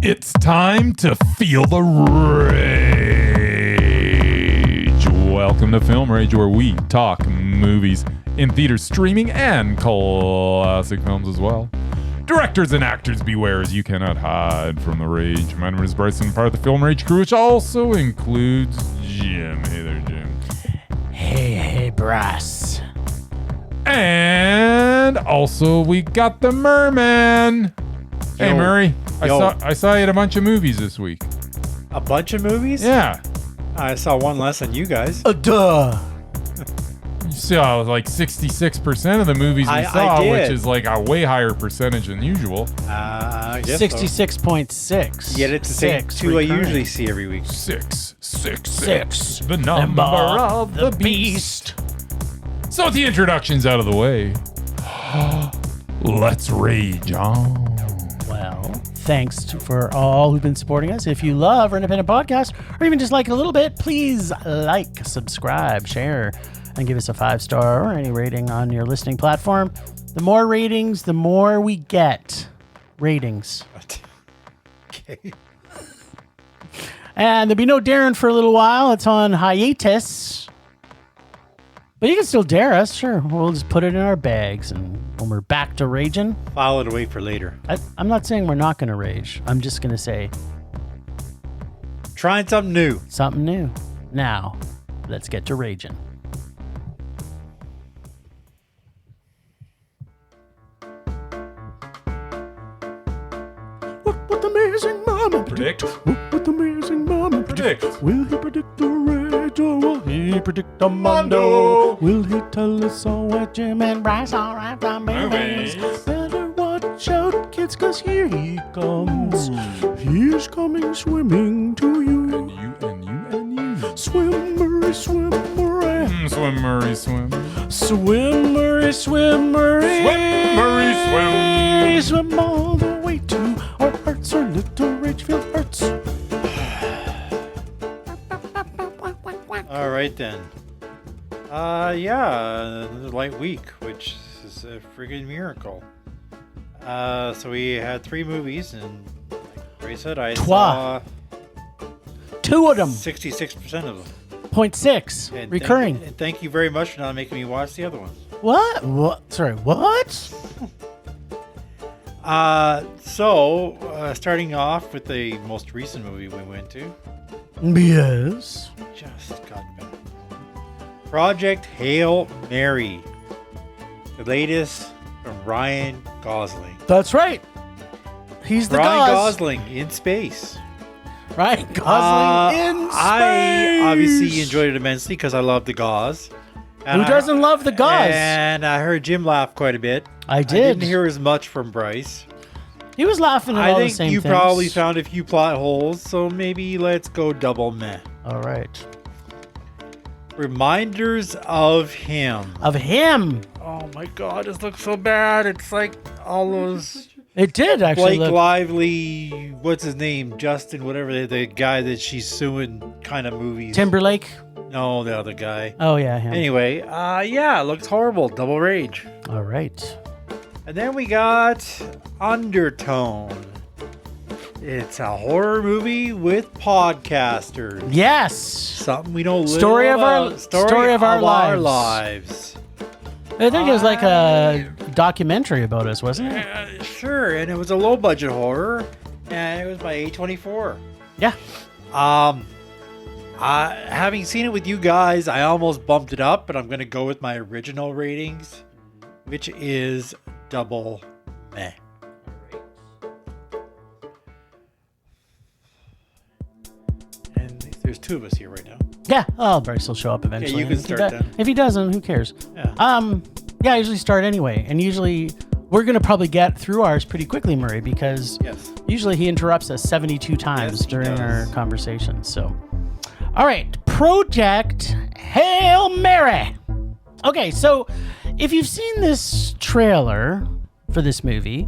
It's time to feel the rage. Welcome to Film Rage, where we talk movies in theaters, streaming, and classic films as well. Directors and actors beware, as you cannot hide from the rage. My name is Bryce, and part of the Film Rage crew, which also includes Jim. Hey there, Jim. Hey, Bryce. And also we got the Merman. Hey, Murray. I saw you at a bunch of movies this week. A bunch of movies? Yeah. I saw one less than you guys. Duh. You saw like 66% of the movies we saw, which is like a way higher percentage than usual. I guess 66.6. Yet it's the same two I usually see every week. Six. The number of the beast. So with the introductions out of the way, let's rage on. Well, thanks for all who've been supporting us. If you love our independent podcast, or even just like it a little bit, please like, subscribe, share, and give us a 5-star or any rating on your listening platform. The more ratings, the more we get. Ratings. Okay. And there'll be no Darren for a little while. It's on hiatus. But you can still dare us, sure. We'll just put it in our bags, and when we're back to raging... File it away for later. I'm not saying we're not going to rage. I'm just going to say... Trying something new. Something new. Now, let's get to raging. What amazing Murman Predict. What amazing Murman Predict. Will he predict the rage or will he predict the mondo? Will he tell us all what Jim and Bryce are after movies? Better watch out, kids, cause here he comes. He's coming swimming to you. And you. Swim, Murray, swim, Murray. Swim, Murray, swim. Swim, Murray, swim, Murray. Swim, Murray, swim. Swim all the way to our hearts, our little rage-filled hearts. All right, then. Another light week, which is a friggin' miracle. So we had 3 movies, and like Ray said, I saw 2 of them. 66% of them. 0.6 And recurring. Thank you very much for not making me watch the other ones. What? Sorry, what? Starting off with the most recent movie we went to. Yes. Just got better. Project Hail Mary. The latest from Ryan Gosling. That's right. He's the Ryan Gos. Gosling in space. Ryan Gosling in space. I obviously enjoyed it immensely because I love the Gauze. Who doesn't love the Gauze? And I heard Jim laugh quite a bit. I did. I didn't hear as much from Bryce. He was laughing at all the same things. I think you probably found a few plot holes, so maybe let's go double meh. All right. Reminders of him. Of him. Oh my God, this looks so bad. It's like all those... It did actually Blake Lively, what's his name? Justin, whatever, the guy that she's suing kind of movies. Timberlake? No, the other guy. Oh, yeah, him. Anyway, it looks horrible. Double rage. All right. And then we got Undertone. It's a horror movie with podcasters. Yes. Something we know little Story of about. Story of our lives. I think it was like a documentary about us, wasn't it? Sure, and it was a low-budget horror, and it was by A24. Yeah. Having seen it with you guys, I almost bumped it up, but I'm going to go with my original ratings, which is double meh. And there's 2 of us here right now. Yeah. Oh, Bryce will show up eventually. Yeah, you can start then. If he doesn't, who cares? Yeah. I usually start anyway, and usually we're gonna probably get through ours pretty quickly, Murray, because usually he interrupts us 72 times during our conversation. So, all right, Project Hail Mary. Okay, so if you've seen this trailer for this movie,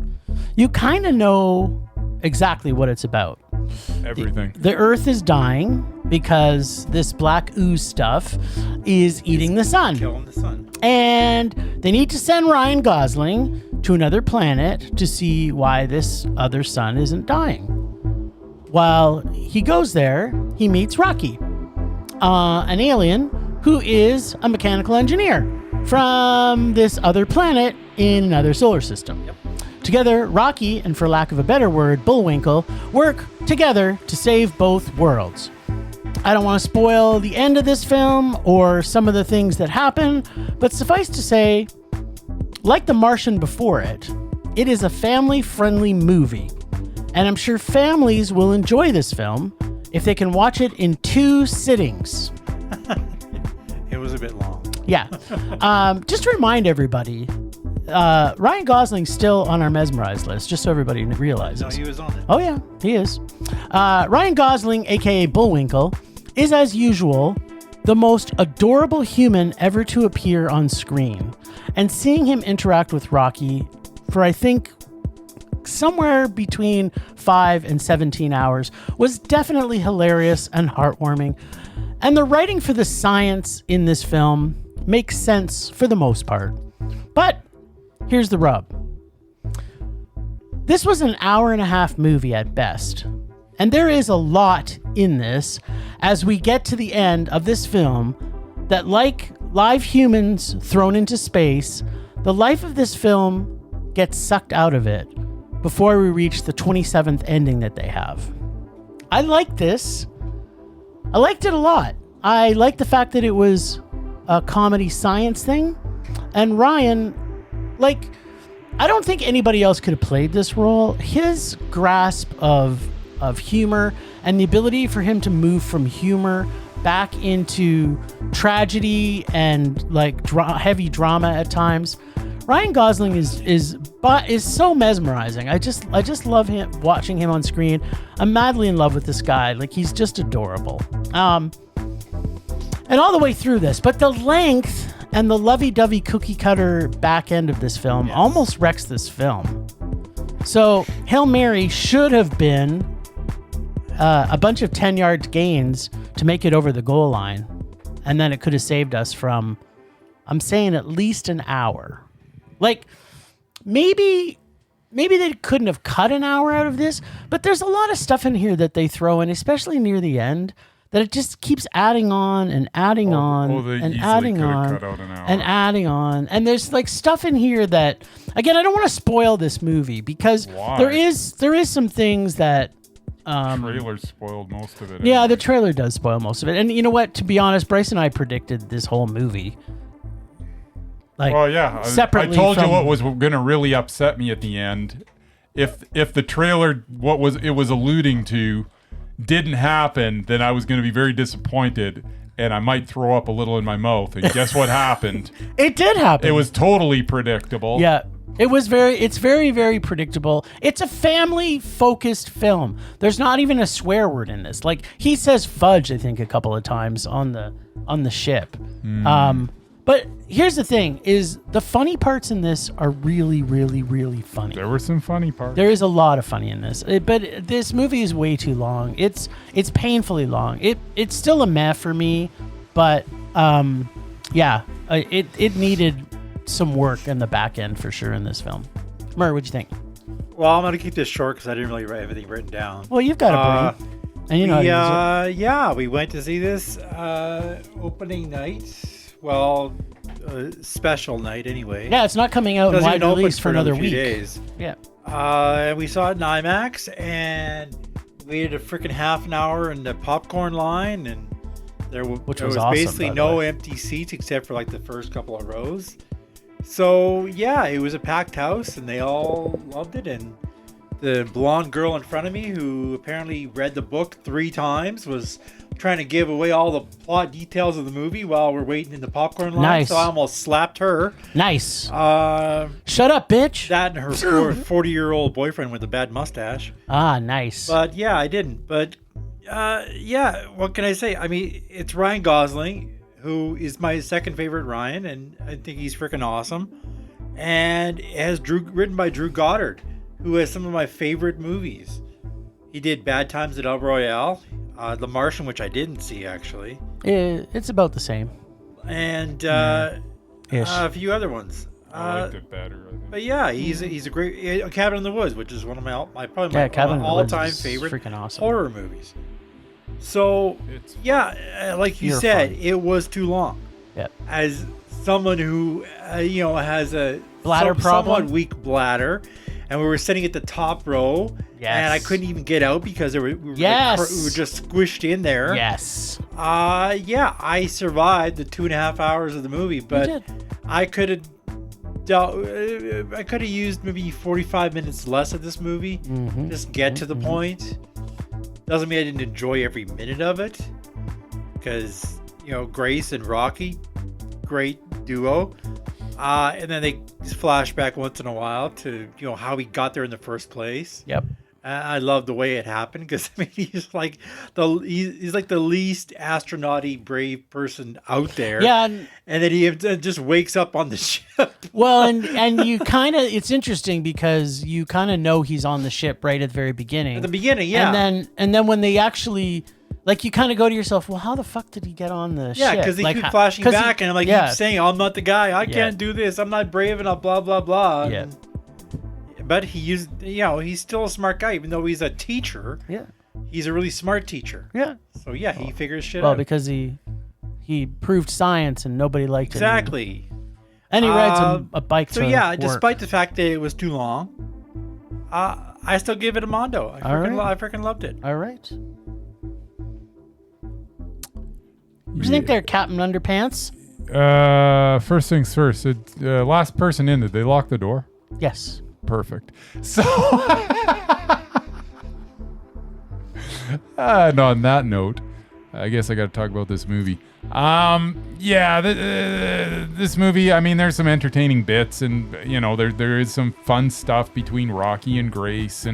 you kind of know exactly what it's about. Everything. The Earth is dying because this black ooze stuff is eating the sun. Killing the sun. And they need to send Ryan Gosling to another planet to see why this other sun isn't dying. while he goes there, he meets Rocky, an alien who is a mechanical engineer from this other planet in another solar system. Yep. Together, Rocky, and for lack of a better word, Bullwinkle, work together to save both worlds. I don't want to spoil the end of this film or some of the things that happen, but suffice to say, like The Martian before it, it is a family-friendly movie. And I'm sure families will enjoy this film if they can watch it in 2 sittings. It was a bit long. Yeah. Just to remind everybody, Ryan Gosling's still on our mesmerized list, just so everybody realizes. No, he was on it. Oh, yeah, he is. Ryan Gosling, a.k.a. Bullwinkle, is, as usual, the most adorable human ever to appear on screen. And seeing him interact with Rocky for, I think, somewhere between 5 and 17 hours was definitely hilarious and heartwarming. And the writing for the science in this film makes sense for the most part. But here's the rub. This was an hour-and-a-half movie at best. And there is a lot in this as we get to the end of this film that, like live humans thrown into space, the life of this film gets sucked out of it before we reach the 27th ending that they have. I like this. I liked it a lot. I liked the fact that it was a comedy science thing. And Ryan, like, I don't think anybody else could have played this role. His grasp of humor and the ability for him to move from humor back into tragedy and like heavy drama at times. Ryan Gosling is so mesmerizing. I just love him, watching him on screen. I'm madly in love with this guy. Like, he's just adorable. And all the way through this, but the length and the lovey-dovey cookie cutter back end of this film almost wrecks this film. So Hail Mary should have been a bunch of 10-yard gains to make it over the goal line. And then it could have saved us from, I'm saying, at least an hour. Like, maybe they couldn't have cut an hour out of this, but there's a lot of stuff in here that they throw in, especially near the end, that it just keeps adding on and adding on and adding on and adding on. And there's like stuff in here that, again, I don't want to spoil this movie because there is some things that the trailer spoiled most of it. Yeah, the trailer does spoil most of it. And you know what? To be honest, Bryce and I predicted this whole movie. Like, well, yeah. I told you what was going to really upset me at the end. If the trailer, what was it was alluding to, didn't happen, then I was going to be very disappointed, and I might throw up a little in my mouth. And guess what happened? It did happen. It was totally predictable. Yeah. It's very, very predictable. It's a family-focused film. There's not even a swear word in this. Like, he says fudge, I think, a couple of times on the ship. But here's the thing, is the funny parts in this are really, really, really funny. There were some funny parts. There is a lot of funny in this. But this movie is way too long. It's painfully long. It's still a meh for me, but it needed some work in the back end for sure in this film. Mur, what'd you think? Well, I'm going to keep this short because I didn't really write everything written down. Well, you've got a brain. And you know how to use it. We went to see this opening night. Well, special night anyway. Yeah, it's not coming out in wide release for another week. Days. Yeah. And we saw it in IMAX and waited a freaking half an hour in the popcorn line, and there was awesome, basically no empty seats except for like the first couple of rows. So yeah, it was a packed house, and they all loved it. And the blonde girl in front of me, who apparently read the book 3 times, was trying to give away all the plot details of the movie while we're waiting in the popcorn line. Nice. So I almost slapped her. Nice. Shut up, bitch. That and her 40-year-old boyfriend with a bad mustache. Ah, nice. But yeah, I didn't. But yeah, what can I say? I mean, it's Ryan Gosling, who is my second favorite Ryan, and I think he's freaking awesome. And it has written by Drew Goddard, who has some of my favorite movies. He did Bad Times at El Royale, The Martian, which I didn't see actually. It's about the same. And a few other ones. I liked it better. I think. But yeah, he's a great Cabin in the Woods, which is one of my probably my Cabin in the Woods all-time is favorite freaking awesome. horror movies. So like you said, it was too long. Yep. As someone who has a bladder problem, somewhat weak bladder, and we were sitting at the top row, and I couldn't even get out because we were just squished in there. Yes. I survived the 2.5 hours of the movie, but I could have used maybe 45 minutes less of this movie. Just get to the point. Doesn't mean I didn't enjoy every minute of it, because Grace and Rocky, great duo. And then they just flashback once in a while to how he got there in the first place. Yep. I love the way it happened, because he's like the least astronaut-y brave person out there. Yeah, and then he just wakes up on the ship. Well, and you kind of, it's interesting because you kind of know he's on the ship right at the very beginning. At the beginning, yeah. And then when they actually, like, you kind of go to yourself, well, how the fuck did he get on the ship? Yeah, because they keep flashing back, and I'm like, keep saying, I'm not the guy. I can't do this. I'm not brave enough. Blah blah blah. Yeah. But he's still a smart guy, even though he's a teacher. Yeah. He's a really smart teacher. Yeah. So yeah, he figures shit out. Well, because he proved science and nobody liked it. Exactly. And he rides a bike. So yeah, despite the fact that it was too long, I still give it a Mondo. I freaking loved it. All right. What do you think there, Captain Underpants? First things first. Last person in, did they lock the door? Yes. Perfect. So, and on that note, I guess I got to talk about this movie. This movie, I mean, there's some entertaining bits, and there is some fun stuff between Rocky and Grace,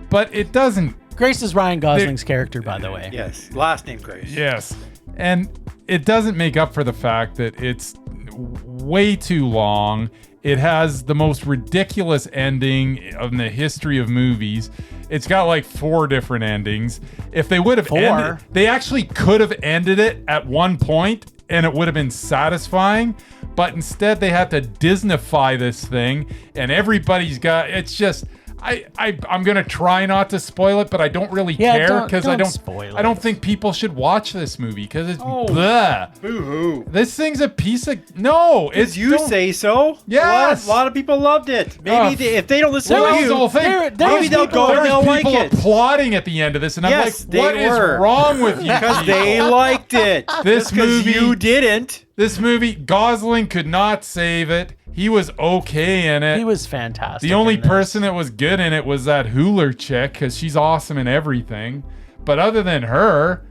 but it doesn't. Grace is Ryan Gosling's character, by the way. Yes, last name Grace. Yes, and it doesn't make up for the fact that it's way too long. It has the most ridiculous ending in the history of movies. It's got like 4 different endings. If they would have ended, they actually could have ended it at one point and it would have been satisfying. But instead they had to Disneyfy this thing, and everybody's got, it's just, I'm gonna try not to spoil it, but I don't really care, because I don't think people should watch this movie because it's bleh. Boo-hoo. This thing's a piece of it's you say so. Yes, a lot of people loved it. Maybe if they don't listen to you, maybe they'll go and they'll like it. Applauding at the end of this, and I'm like, what is wrong with you? Because they liked it. This movie, you didn't. This movie, Gosling could not save it. He was okay in it. He was fantastic. The only person that was good in it was that Hoover chick, because she's awesome in everything. But other than her,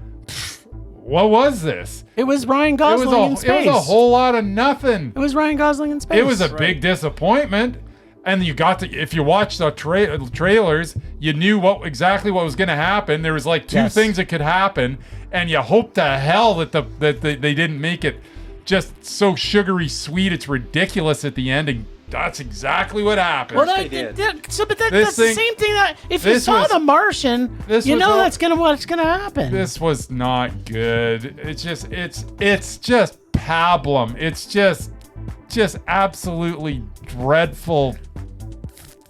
what was this? It was Ryan Gosling in space. It was a whole lot of nothing. It was Ryan Gosling in space. It was a big disappointment. And you got to, if you watched the trailers, you knew exactly what was going to happen. There was like 2 things that could happen, and you hope to hell that they didn't make it just so sugary sweet. It's ridiculous at the ending. That's exactly what happened. Well, that's the same thing that if you saw The Martian, you know what's gonna happen. This was not good. It's just pablum. It's just absolutely dreadful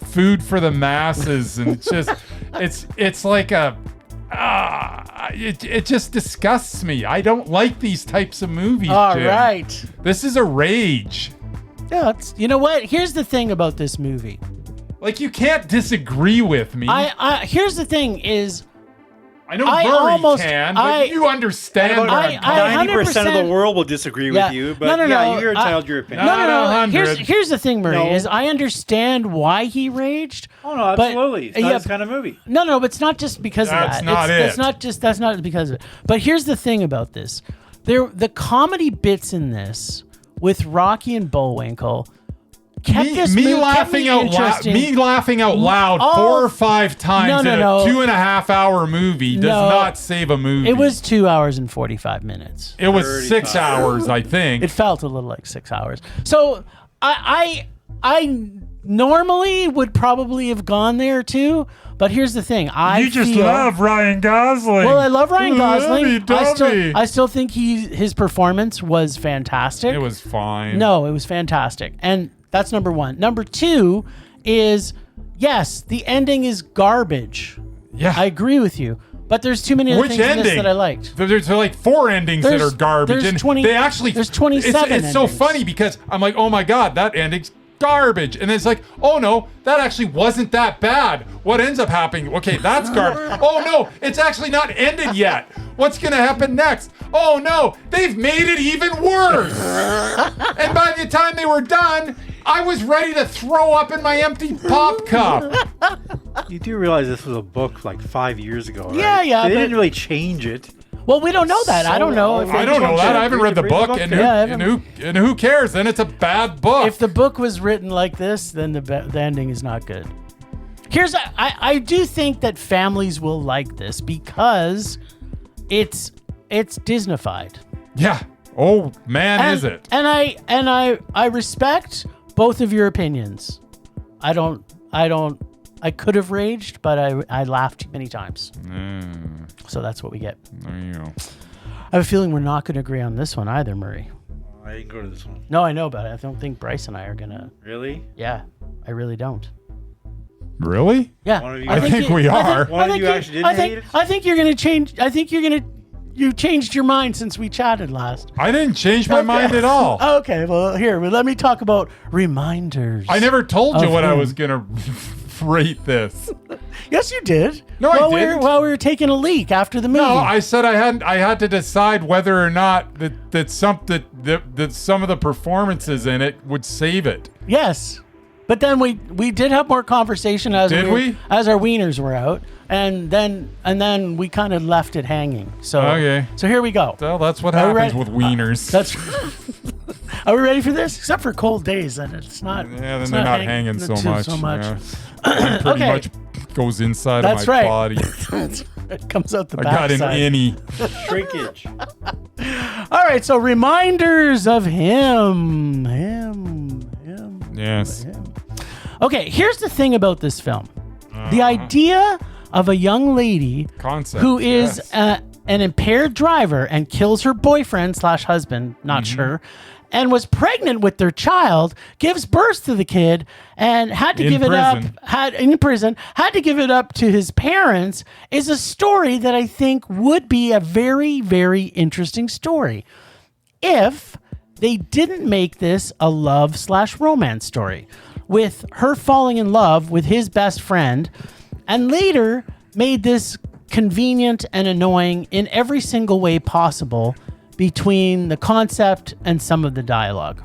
food for the masses, and it's like a. It just disgusts me. I don't like these types of movies. All Jim. right. This is a rage. Yeah, you know what? Here's the thing about this movie. Like, you can't disagree with me. Here's the thing is, I know Murray can, but you understand. 90% of the world will disagree with you, but you're entitled to your opinion. No. Here's the thing, Murray, is I understand why he raged. Oh no, absolutely. It's not this kind of movie. No, but it's not just because of that. That's not because of it. But here's the thing about this. The comedy bits in this with Rocky and Bullwinkle kept me laughing out loud 4 or 5 times in a 2.5 hour movie does not save a movie. It was 2 hours and 45 minutes. It was 6 hours, I think. It felt a little like 6 hours. So I normally would probably have gone there too. But here's the thing. You just love Ryan Gosling. Well, I love Ryan Gosling. I still think his performance was fantastic. It was fine. No, it was fantastic. And That's number one. Number two is, yes, the ending is garbage. Yeah. I agree with you. But there's too many other Which things in this ending? that I liked. There's like 4 endings that are garbage. There's And 20 they actually, there's 27 It's so endings. funny because I'm like, oh my God, that ending's garbage. And it's like, oh no, that actually wasn't that bad. What ends up happening? Okay, that's garbage. Oh no, it's actually not ended yet. What's going to happen next? Oh no, they've made it even worse. And by the time they were done, I was ready to throw up in my empty pop cup. You do realize this was a book like 5 years ago, right? Yeah, yeah, They but- didn't really change it. Well, we don't know that. I don't know. I don't know that. I haven't read the book. And who cares? Then it's a bad book. If the book was written like this, then the ending is not good. I do think that families will like this because it's Disneyfied. Yeah. Oh man, is it? And I respect both of your opinions. I could have raged, but I laughed many times. So that's what we get. There you go. I have a feeling we're not going to agree on this one either, Murray. I didn't go to this one. No, I know, but I don't think Bryce and I are going to. Really? Yeah, I really don't. Really? Yeah, One of you- I think we are. One of you actually didn't hate it? I think you're going to change. I think you changed your mind since we chatted last. I didn't change my mind at all. Okay, well, let me talk about reminders. I never told you Of what I whom? was gonna rate this. Yes, you did. No, I didn't. While we were taking a leak after the movie. No, I said I had to decide whether or not that some of the performances in it would save it. Yes. But then we did have more conversation as Did we? as our wieners were out, and then we kind of left it hanging. So Okay. So here we go. Well, that's what Are we happens ready? with wieners. That's. Are we ready for this? Except for cold days, and it's not. Yeah, then it's they're not hanging so much. So much. Yeah. It pretty Okay. much goes inside That's of my right. body. It comes out the I got an backside. innie. Shrinkage. All right, so reminders of him. Yes. Okay, here's the thing about this film. The idea of a young lady Concept. who is yes. an impaired driver and kills her boyfriend / husband, not sure, and was pregnant with their child, gives birth to the kid, and had to In give it up. prison. Had to give it up to his parents. Is a story that I think would be a very, very interesting story if they didn't make this a love / romance story with her falling in love with his best friend, and later made this convenient and annoying in every single way possible between the concept and some of the dialogue.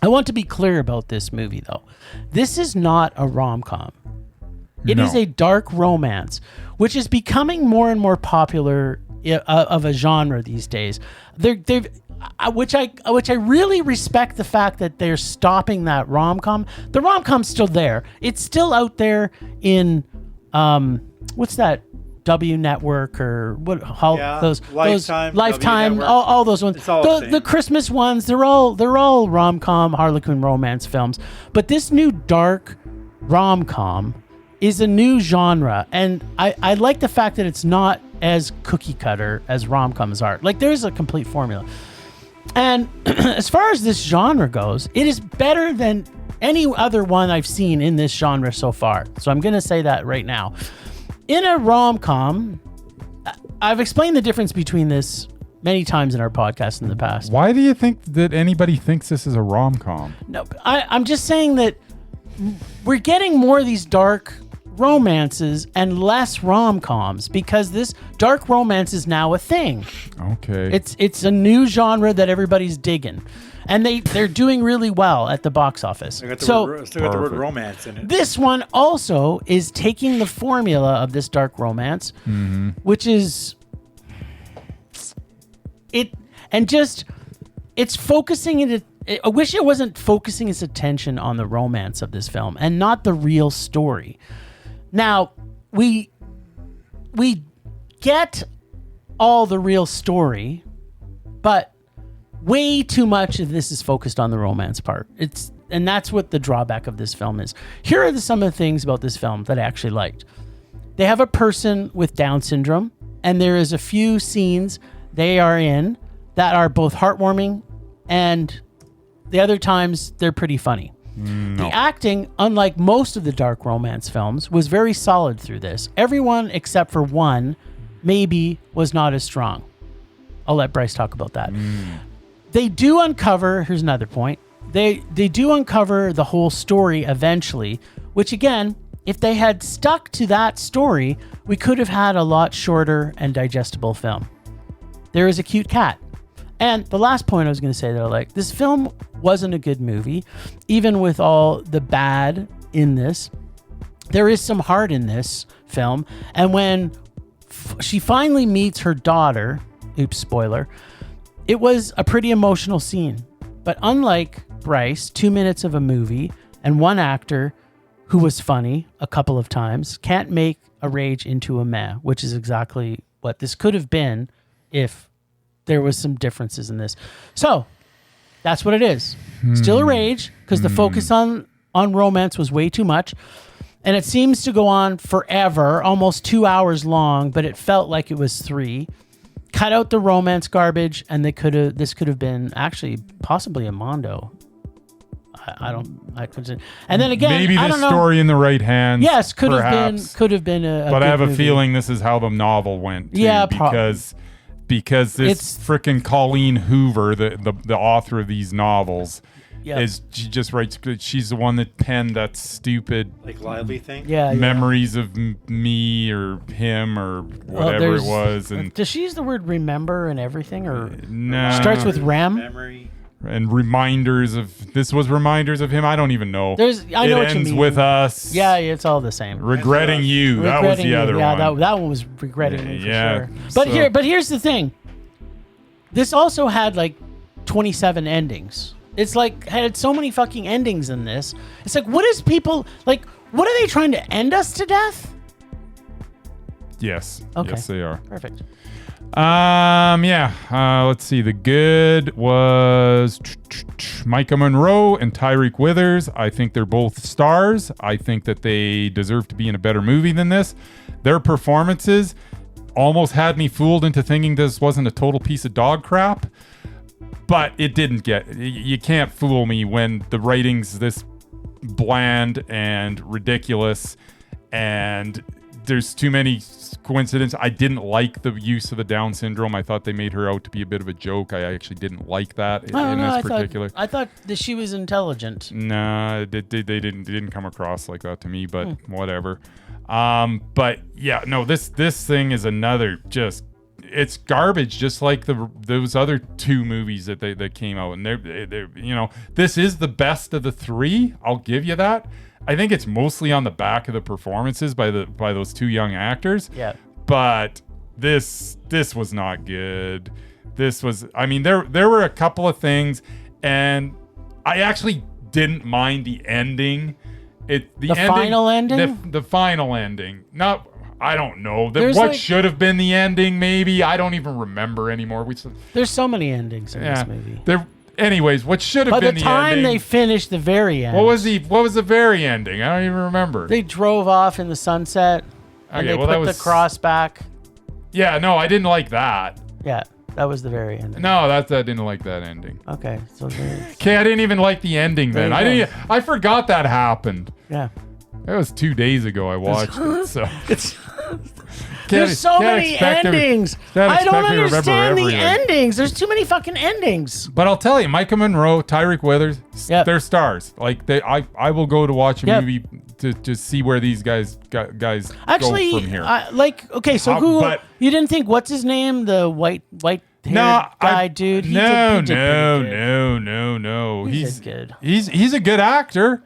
I want to be clear about this movie, though. This is not a rom-com. It No. is a dark romance, which is becoming more and more popular of a genre these days. Which I really respect the fact that they're stopping that rom-com. The rom-com's still there. It's still out there in what's that? W Network or what? Those Lifetime, Lifetime, W Network. all those ones. It's all the same. The Christmas ones. They're all rom-com, Harlequin romance films. But this new dark rom-com is a new genre, and I like the fact that it's not as cookie cutter as rom-coms are. Like, there's a complete formula. And as far as this genre goes, it is better than any other one I've seen in this genre so far. So I'm going to say that right now. In a rom-com, I've explained the difference between this many times in our podcast in the past. Why do you think that anybody thinks this is a rom-com? No, I'm just saying that we're getting more of these dark romances and less rom-coms because this dark romance is now a thing. Okay. It's a new genre that everybody's digging, and they're doing really well at the box office. Still got the word Perfect. romance in it. This one also is taking the formula of this dark romance, which is it, and just it's focusing it. I wish it wasn't focusing its attention on the romance of this film and not the real story. Now, we get all the real story, but way too much of this is focused on the romance part. And that's what the drawback of this film is. Here are some of the things about this film that I actually liked. They have a person with Down syndrome, and there is a few scenes they are in that are both heartwarming, and the other times they're pretty funny. The acting, unlike most of the dark romance films, was very solid through this. Everyone except for one maybe was not as strong. I'll let Bryce talk about that. They do uncover, here's another point, they do uncover the whole story eventually, which again, if they had stuck to that story, we could have had a lot shorter and digestible film. There is a cute cat. And the last point I was going to say, though, like, this film wasn't a good movie, even with all the bad in this. There is some heart in this film. And when she finally meets her daughter, oops, spoiler, it was a pretty emotional scene. But unlike Bryce, 2 minutes of a movie and one actor who was funny a couple of times can't make a rage into a meh, which is exactly what this could have been if there was some differences in this. So that's what it is. Still a rage because the focus on romance was way too much. And it seems to go on forever, almost 2 hours long, but it felt like it was 3. Cut out the romance garbage, and this could have been actually possibly a Mondo. I couldn't. And then again, maybe I the don't know. Story in the right hands. Yes, could perhaps. have been a but good I have a movie. feeling this is how the novel went. Too, Yeah, because this frickin' Collen Hoover, the author of these novels, she just writes. She's the one that penned that stupid like lively thing. Yeah, memories of me or him or whatever it was. And does she use the word remember and everything, or no, starts with rem? Memory. And reminders of this was reminders of him. I don't even know. I know what you ends mean. with us. Yeah, it's all the same. Regretting you. That was the other one. Yeah, that one was regretting me for sure. So- But here's the thing. This also had like 27 endings. It's like had so many fucking endings in this. It's like, what is people like? What are they trying to end us to death? Yes. Okay. Yes, they are. Perfect. Let's see. The good was Micah Monroe and Tyreek Withers. I think they're both stars. I think that they deserve to be in a better movie than this. Their performances almost had me fooled into thinking this wasn't a total piece of dog crap, but it didn't get. You can't fool me when the writing's this bland and ridiculous, and there's too many coincidences. I didn't like the use of the Down syndrome. I thought they made her out to be a bit of a joke. I actually didn't like that in this particular. I thought that she was intelligent. Nah, they didn't come across like that to me, but whatever. But yeah, no, this thing is another just. It's garbage, just like those other 2 movies that came out, and they're this is the best of the 3. I'll give you that. I think it's mostly on the back of the performances by those 2 young actors. Yeah. But this was not good. This was. I mean, there were a couple of things, and I actually didn't mind the ending. The final ending. The final ending. Not. I don't know. What Should have been the ending, maybe? I don't even remember anymore. There's so many endings in this movie. Anyways, what should have been the ending? By the time they finished the very end. What was the very ending? I don't even remember. They drove off in the sunset, and they put the cross back. Yeah, no, I didn't like that. Yeah, that was the very ending. No, I didn't like that ending. Okay, so okay, I didn't even like the ending then. I forgot that happened. Yeah. That was 2 days ago I watched it, so. There's so many endings. I don't understand the endings. There's too many fucking endings. But I'll tell you, Micah Monroe, Tyreek Withers, they're stars. Like I will go to watch a movie to see where these guys actually go from here. So you didn't think what's his name, the white guy dude? No. He's good. He's a good actor.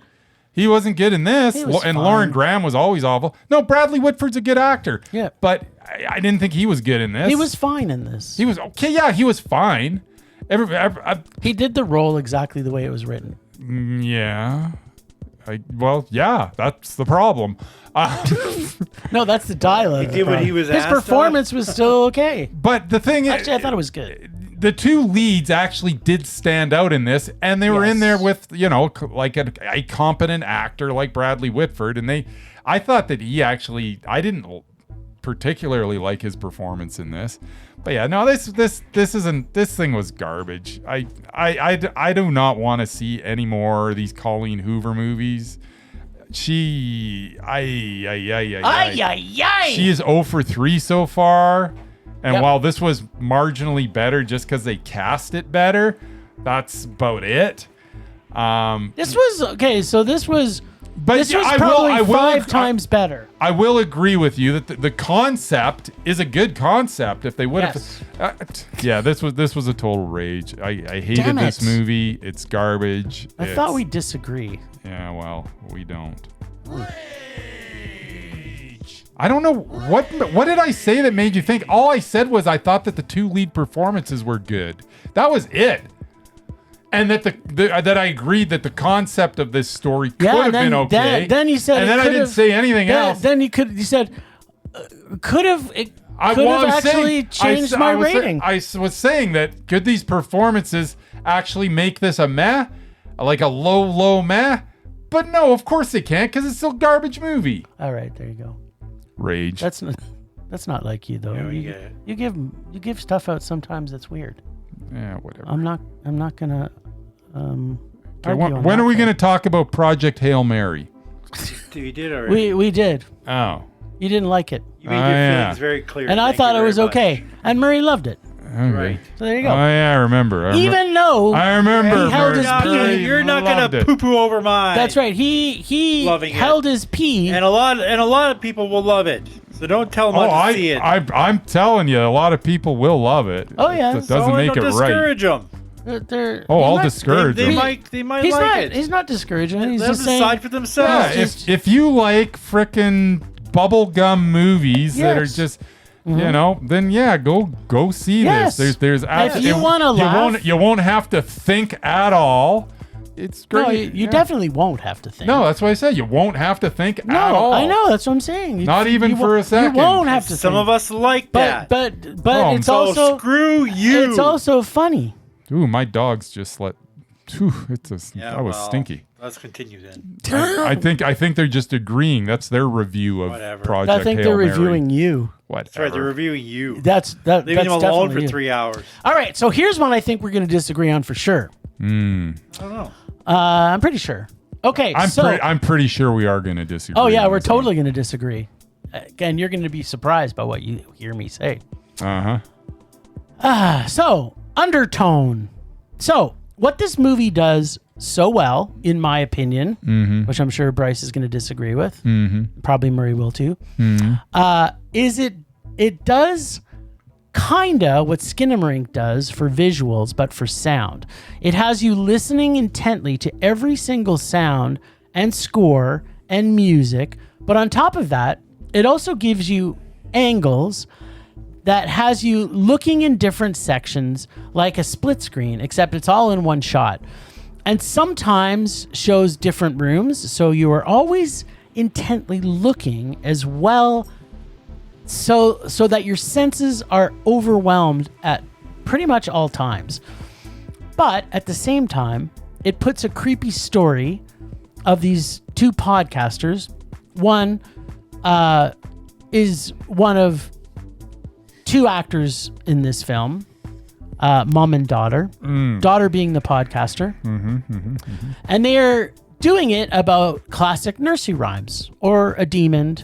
He wasn't good in this, and fine. Lauren Graham was always awful. No, Bradley Whitford's a good actor. Yeah, but I didn't think he was good in this. He was fine in this. He was okay. Yeah, he was fine. He did the role exactly the way it was written. Yeah. That's the problem. No, that's the dialogue. He did what he was asked. His performance was still okay. But the thing is, actually, I thought it was good. The 2 leads actually did stand out in this, and they were in there with, like a competent actor like Bradley Whitford, and I thought that I didn't particularly like his performance in this. But yeah, no, this thing was garbage. I do not want to see any more of these Collen Hoover movies. She is 0 for 3 so far. And while this was marginally better just because they cast it better, that's about it. This was okay. So this was. But this was probably five times better. I will agree with you that the concept is a good concept. If they would have, this was a total rage. I hated this movie. It's garbage. I thought we disagree. Yeah, well, we don't. Rage. I don't know what did I say that made you think. All I said was I thought that the 2 lead performances were good. That was it. And that that I agreed that the concept of this story could have been okay. Then you said, and then I didn't say anything else. Then you said could have actually changed my rating. I was saying that could these performances actually make this a meh, like a low meh? But no, of course they can't because it's still a garbage movie. All right, there you go. Rage. That's not like you though. Yeah, you give stuff out sometimes that's weird. Yeah, whatever. I'm not gonna. When are we going to talk about Project Hail Mary? You did already. We did. Oh. You didn't like it. You made your feelings very clear. And I thought it was okay. And Murray loved it. Okay. Right. So there you go. Oh, yeah, I remember. Even though I remember he held his pee. You're not going to poo-poo over mine. That's right. He held his pee. And a lot of people will love it. So don't tell them not to see it. I'm telling you, a lot of people will love it. Oh, yeah. That doesn't make it right. Discourage them. I'll discourage them. They might like it. He's not discouraging. He's Let just them decide for themselves. Yeah, if you like frickin' bubblegum movies that are just, then go see this. There's if you want to laugh, you won't have to think at all. It's great. No, you definitely won't have to think. No, that's what I said. You won't have to think at all. I know. That's what I'm saying. Not even for a second. You won't have to. Some of us like that. But it's also screw you. It's also funny. Ooh, my dogs just let. That was stinky. Let's continue then. I think they're just agreeing. That's their review of Project Hail Mary. I think they're reviewing you. Whatever. That's right. They're reviewing you. Leaving them alone for 3 hours. All right. So here's one I think we're going to disagree on for sure. I don't know. I'm pretty sure. Okay. I'm pretty sure we are going to disagree. Oh yeah, we're totally going to disagree. Again, you're going to be surprised by what you hear me say. So Undertone. So what this movie does so well, in my opinion, which I'm sure Bryce is going to disagree with, probably Murray will too, is it does kinda what Skinamarink does for visuals, but for sound. It has you listening intently to every single sound and score and music, but on top of that, it also gives you angles that has you looking in different sections like a split screen, except it's all in one shot. And sometimes shows different rooms, so you are always intently looking as well, so that your senses are overwhelmed at pretty much all times. But at the same time, it puts a creepy story of these 2 podcasters. One is one of 2 actors in this film, mom and daughter. Daughter being the podcaster. And they're doing it about classic nursery rhymes, or a demon,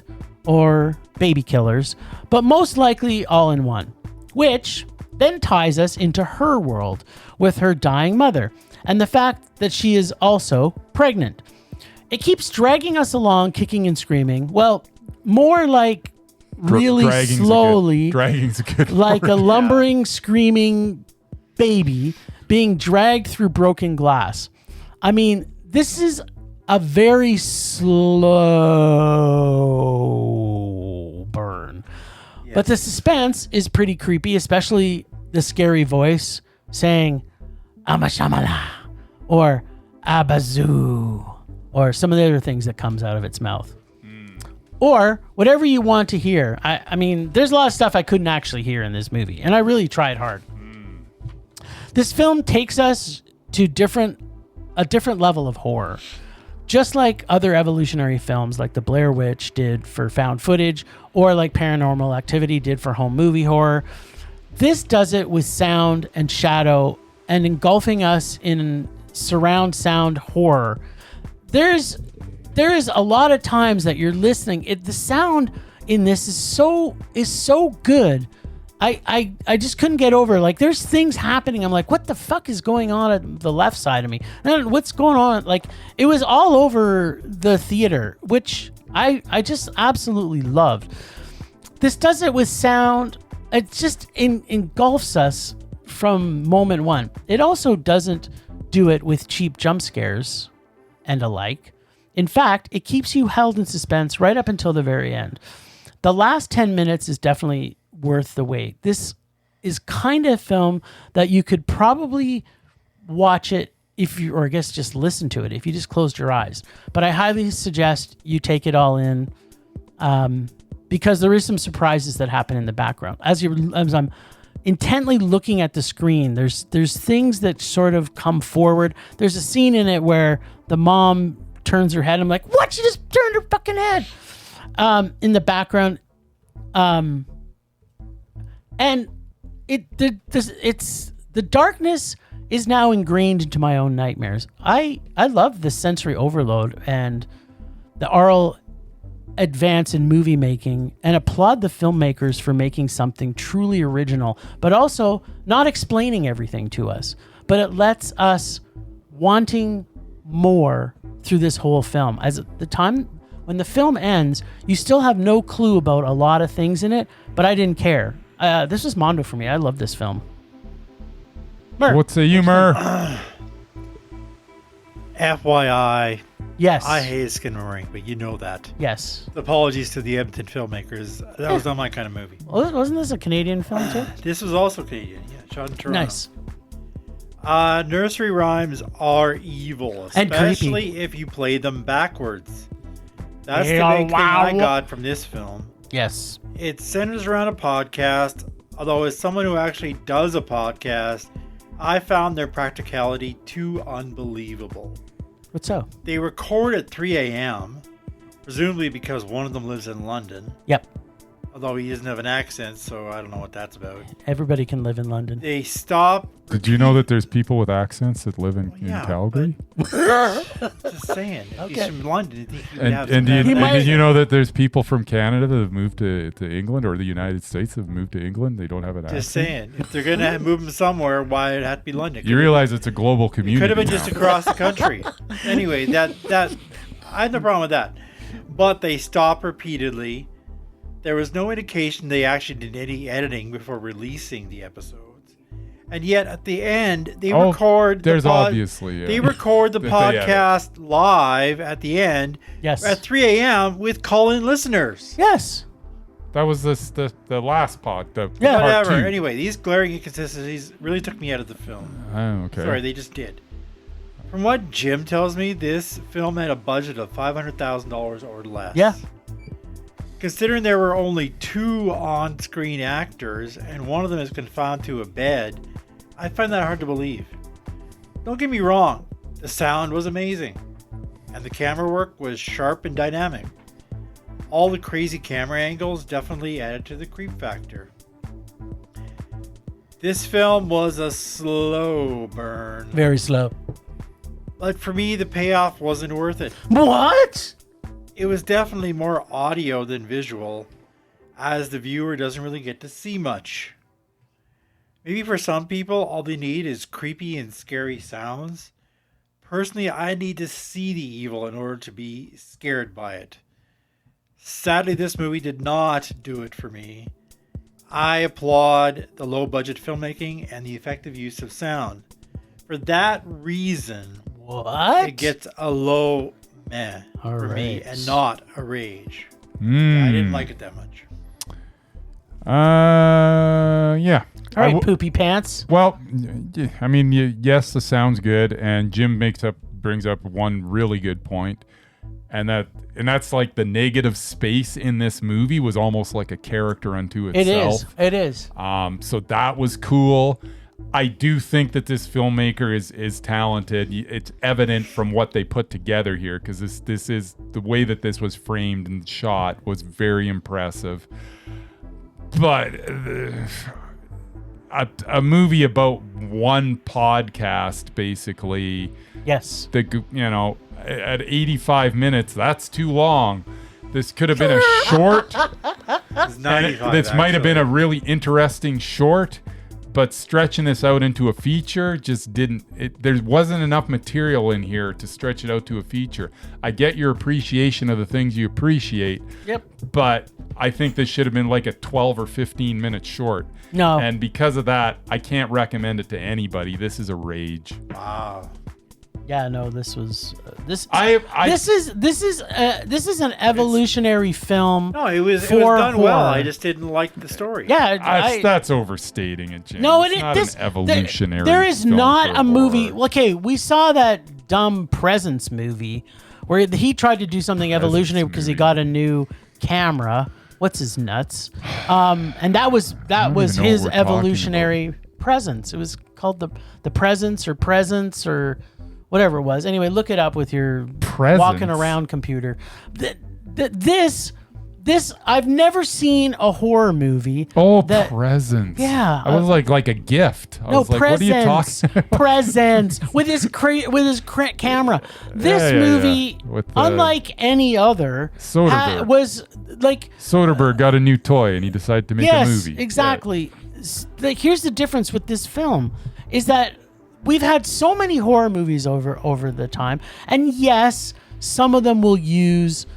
or baby killers, but most likely all in one, which then ties us into her world with her dying mother and the fact that she is also pregnant. It keeps dragging us along, kicking and screaming. Well, more like really slowly, dragging's a good like word. A lumbering, screaming baby being dragged through broken glass. I mean, this is a very slow burn. Yes. But the suspense is pretty creepy, especially the scary voice saying Amashamala or Abazoo or some of the other things that comes out of its mouth. Or whatever you want to hear. I mean, there's a lot of stuff I couldn't actually hear in this movie, and I really tried hard. This film takes us to a different level of horror. just like other evolutionary films like The Blair Witch did for found footage, or like Paranormal Activity did for home movie horror, this does it with sound and shadow and engulfing us in surround sound horror. There is a lot of times that you're listening. The sound in this is so good. I just couldn't get over, like, there's things happening. I'm like, what the fuck is going on at the left side of me? And what's going on? Like, it was all over the theater, which I just absolutely loved. This does it with sound. It just engulfs us from moment one. It also doesn't do it with cheap jump scares and alike. In fact, it keeps you held in suspense right up until the very end. The last 10 minutes is definitely worth the wait. This is kind of a film that you could probably watch it or I guess just listen to it if you just closed your eyes. But I highly suggest you take it all in, because there is some surprises that happen in the background. As I'm intently looking at the screen, there's things that sort of come forward. There's a scene in it where the mom turns her head. I'm like, what? She just turned her fucking head. In the background. And the darkness is now ingrained into my own nightmares. I love the sensory overload and the aural advance in movie making, and applaud the filmmakers for making something truly original, but also not explaining everything to us. But it lets us wanting more through this whole film. As at the time when the film ends, you still have no clue about a lot of things in it, but I didn't care. This was Mondo for me. I love this film. Mur. What say you, Mur? FYI, Yes. I hate Skinamarink, but you know that. Yes. Apologies to the Edmonton filmmakers. That was not my kind of movie. Wasn't this a Canadian film too? This was also Canadian, yeah, shot in Toronto. Nice. Nursery rhymes are evil, And especially creepy. if you play them backwards. That's Yeah, the big thing I wow. got from this film. Yes. It centers around a podcast, although as someone who actually does a podcast, I found their practicality too unbelievable. What's so? They record at 3 a.m., presumably because one of them lives in London, Yep. although he doesn't have an accent, so I don't know what that's about. Everybody can live in London. They stop. Did you know that there's people with accents that live in Yeah, Calgary? Just saying. If he's Okay. from London, you think he would have And, some and accent. did you know that there's people from Canada that have moved to England, or the United States that have moved to England? They don't have an accent. Just saying. If they're going to move him somewhere, why it had to be London? You realize it's a global community. Could have been just now. across the country. Anyway, that I had no problem with that. But they stop repeatedly. There was no indication they actually did any editing before releasing the episodes. And yet at the end, they record There's obviously. they record the that they edit. podcast live at the end Yes. at 3 a.m. with call-in listeners. Yes. That was the last pod. The Yeah. part Whatever. two. Anyway, these glaring inconsistencies really took me out of the film. Oh, okay. Sorry, they just did. From what Jim tells me, this film had a budget of $500,000 or less. Yeah. Considering there were only 2 on-screen actors and one of them is confined to a bed, I find that hard to believe. Don't get me wrong, the sound was amazing, and the camera work was sharp and dynamic. All the crazy camera angles definitely added to the creep factor. This film was a slow burn, Very slow. but for me the payoff wasn't worth it. What? It was definitely more audio than visual, as the viewer doesn't really get to see much. Maybe for some people, all they need is creepy and scary sounds. Personally, I need to see the evil in order to be scared by it. Sadly, this movie did not do it for me. I applaud the low-budget filmmaking and the effective use of sound. For that reason, What? it gets a low meh for me Alright. and not a rage. Yeah, I didn't like it that much. Yeah. All right, poopy pants. Well, I mean, yes, the sound's good, and Jim brings up one really good point, and that's like the negative space in this movie was almost like a character unto itself. It is. So that was cool. I do think that this filmmaker is talented. It's evident from what they put together here, because this is the way that this was framed and shot was very impressive. But a movie about one podcast, basically. Yes. At 85 minutes, that's too long. This could have been a short. This might have been a really interesting short. But stretching this out into a feature just didn't. There wasn't enough material in here to stretch it out to a feature. I get your appreciation of the things you appreciate. Yep. But I think this should have been like a 12 or 15 minute short. No. And because of that, I can't recommend it to anybody. This is a rage. Wow. Yeah, no, this was this. This is an evolutionary film. No, it was done well. I just didn't like the story. Yeah, that's overstating it, James. No, it's not an evolutionary. There is film not for a movie. horror. Okay, we saw that dumb Presence movie where he tried to do something evolutionary because he got a new camera. What's his nuts? And that was his evolutionary presence. It was called the Presence or whatever it was. Anyway, look it up with your walking around computer. This I've never seen a horror movie. Presents. Yeah, I was like a gift. I was like, what are you talking? Presents with his camera. This movie, unlike any other, Soderbergh. was like Soderbergh got a new toy and he decided to make a movie. Yes, exactly. Like, here's the difference with this film is that we've had so many horror movies over the time, and yes, some of them will use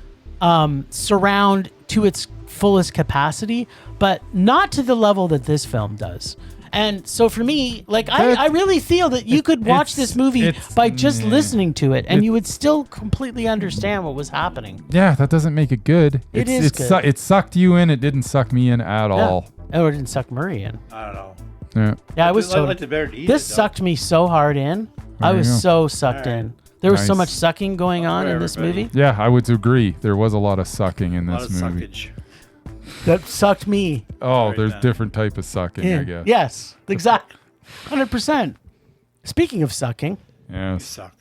surround to its fullest capacity, but not to the level that this film does. And so for me, like, I really feel that you could watch this movie by just listening to it, and you would still completely understand what was happening. Yeah, that doesn't make it good. It is good. It sucked you in. It didn't suck me in at all. Or it didn't suck Murray in. I don't know. Yeah, I was so. This sucked me so hard in. I was so sucked in. There was so much sucking going on in this movie. Yeah, I would agree. There was a lot of sucking in this movie. Suckage. That sucked me. Oh, there's different type of sucking, I guess. Yes, exactly. 100%. Speaking of sucking. You Yes. suck.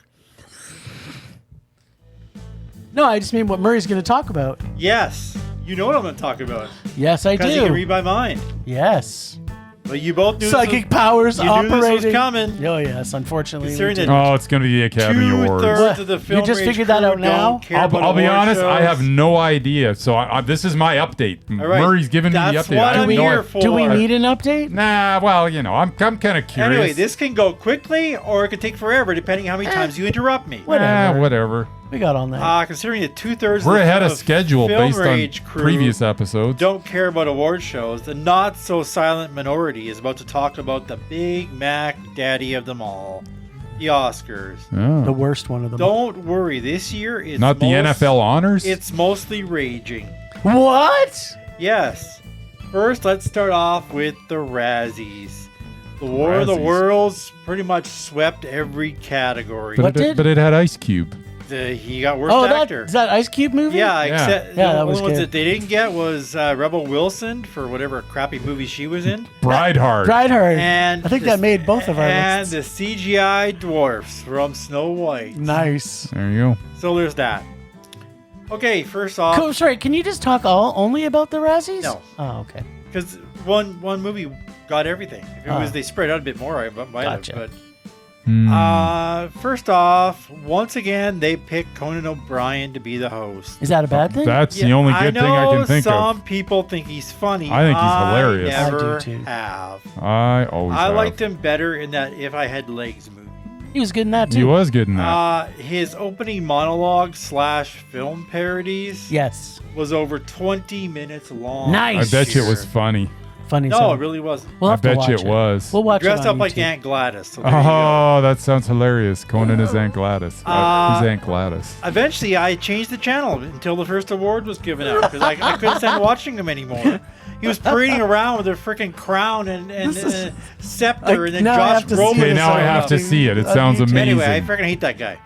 No, I just mean what Murray's going to talk about. Yes. You know what I'm going to talk about. Yes, I Because you can do. read my mind. Yes. But you both knew Psychic powers you operating. knew this was coming. Oh, yes, unfortunately. Considering we that- do. Oh, it's going to be the Academy Awards. 2/3 of the film You just rage figured that crew out now? don't care about I'll be award honest, I shows. have no idea. So this is my update. All right. Murray's giving me the That's update. what I have I'm no here idea. for. Do we need an update? Nah, well, I'm kind of curious. Anyway, this can go quickly or it can take forever depending how many times you interrupt me. Whatever. We got on that. Considering that 2/3 We're ahead of the schedule film based on rage crew previous episodes. don't care about award shows, the not so silent minority is about to talk about the Big Mac daddy of them all, the Oscars. Oh. The worst one of them. Don't worry, this year it's Not the NFL honors? It's mostly raging. What? Yes. First, let's start off with the Razzies. The War of the Razzies. Worlds pretty much swept every category. What did? But it had Ice Cube. He got worst Oh, actor. is that Ice Cube movie? Yeah, except Yeah, the that was only ones good. that they didn't get was Rebel Wilson for whatever crappy movie she was in. Brideheart. Brideheart. And I think that made both of our And lists. the CGI dwarfs from Snow White. Nice. There you go. So there's that. Okay, first off, Sorry, can you just talk only about the Razzies? No. Oh, okay. because one movie got everything. If it was they spread out a bit more, I might Gotcha. have. Hmm. But first off, once again, they picked Conan O'Brien to be the host. Is that a bad thing? That's the only good thing I can think some of. people think he's funny. I think he's hilarious. I I do never too. have. I always I have. liked him better in that If I Had Legs movie. He was good in that too. He was good in that. His opening monologue / film parodies Yes. was over 20 minutes long. Nice. I bet you it was funny. Funny. No, song. it really wasn't. We'll I have to bet watch you it was. We'll watch Dressed it on up like YouTube. Aunt Gladys. So there you go. Oh, that sounds hilarious. Conan is Aunt Gladys. Who's Aunt Gladys? Eventually, I changed the channel until the first award was given out because I couldn't stand watching him anymore. He was parading around with a freaking crown and scepter, and then now I Josh have to see Brolin. Okay, this now I on have to YouTube. see it. It On sounds YouTube. amazing. Anyway, I freaking hate that guy.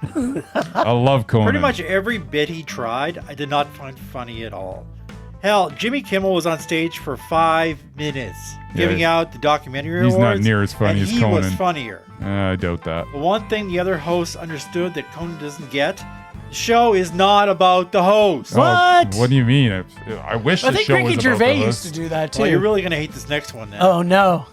I love Conan. Pretty much every bit he tried, I did not find funny at all. Hell, Jimmy Kimmel was on stage for 5 minutes giving out the documentary He's awards. not near as funny and as he Conan. was funnier. I doubt that. The one thing the other hosts understood that Conan doesn't get, the show is not about the host. What? What do you mean? I wish I the think show Ricky was about Gervais the used to host. do that too. Well, you're really going to hate this next one then. Oh no.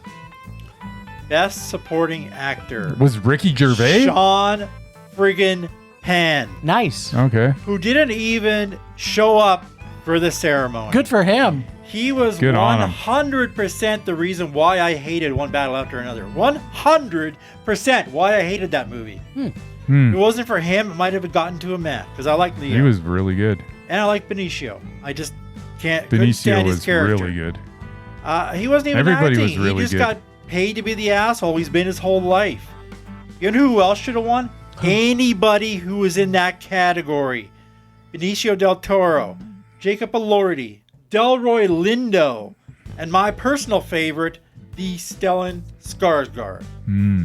Best Supporting Actor. Was Ricky Gervais? Sean friggin' Penn, Nice. Okay. who didn't even show up for the ceremony. Good for him. He was Good on him. 100% the reason why I hated One Battle After Another. 100% why I hated that movie. If it wasn't for him, it might have gotten to a man because I like Leo. He was really good. And I like Benicio. I just couldn't Benicio stand his was character. really good. He wasn't even Everybody acting. was really he just good. got paid to be the asshole he's been his whole life. You know who else should have won? Anybody who was in that category. Benicio del Toro, Jacob Elordi, Delroy Lindo, and my personal favorite, the Stellan Skarsgård.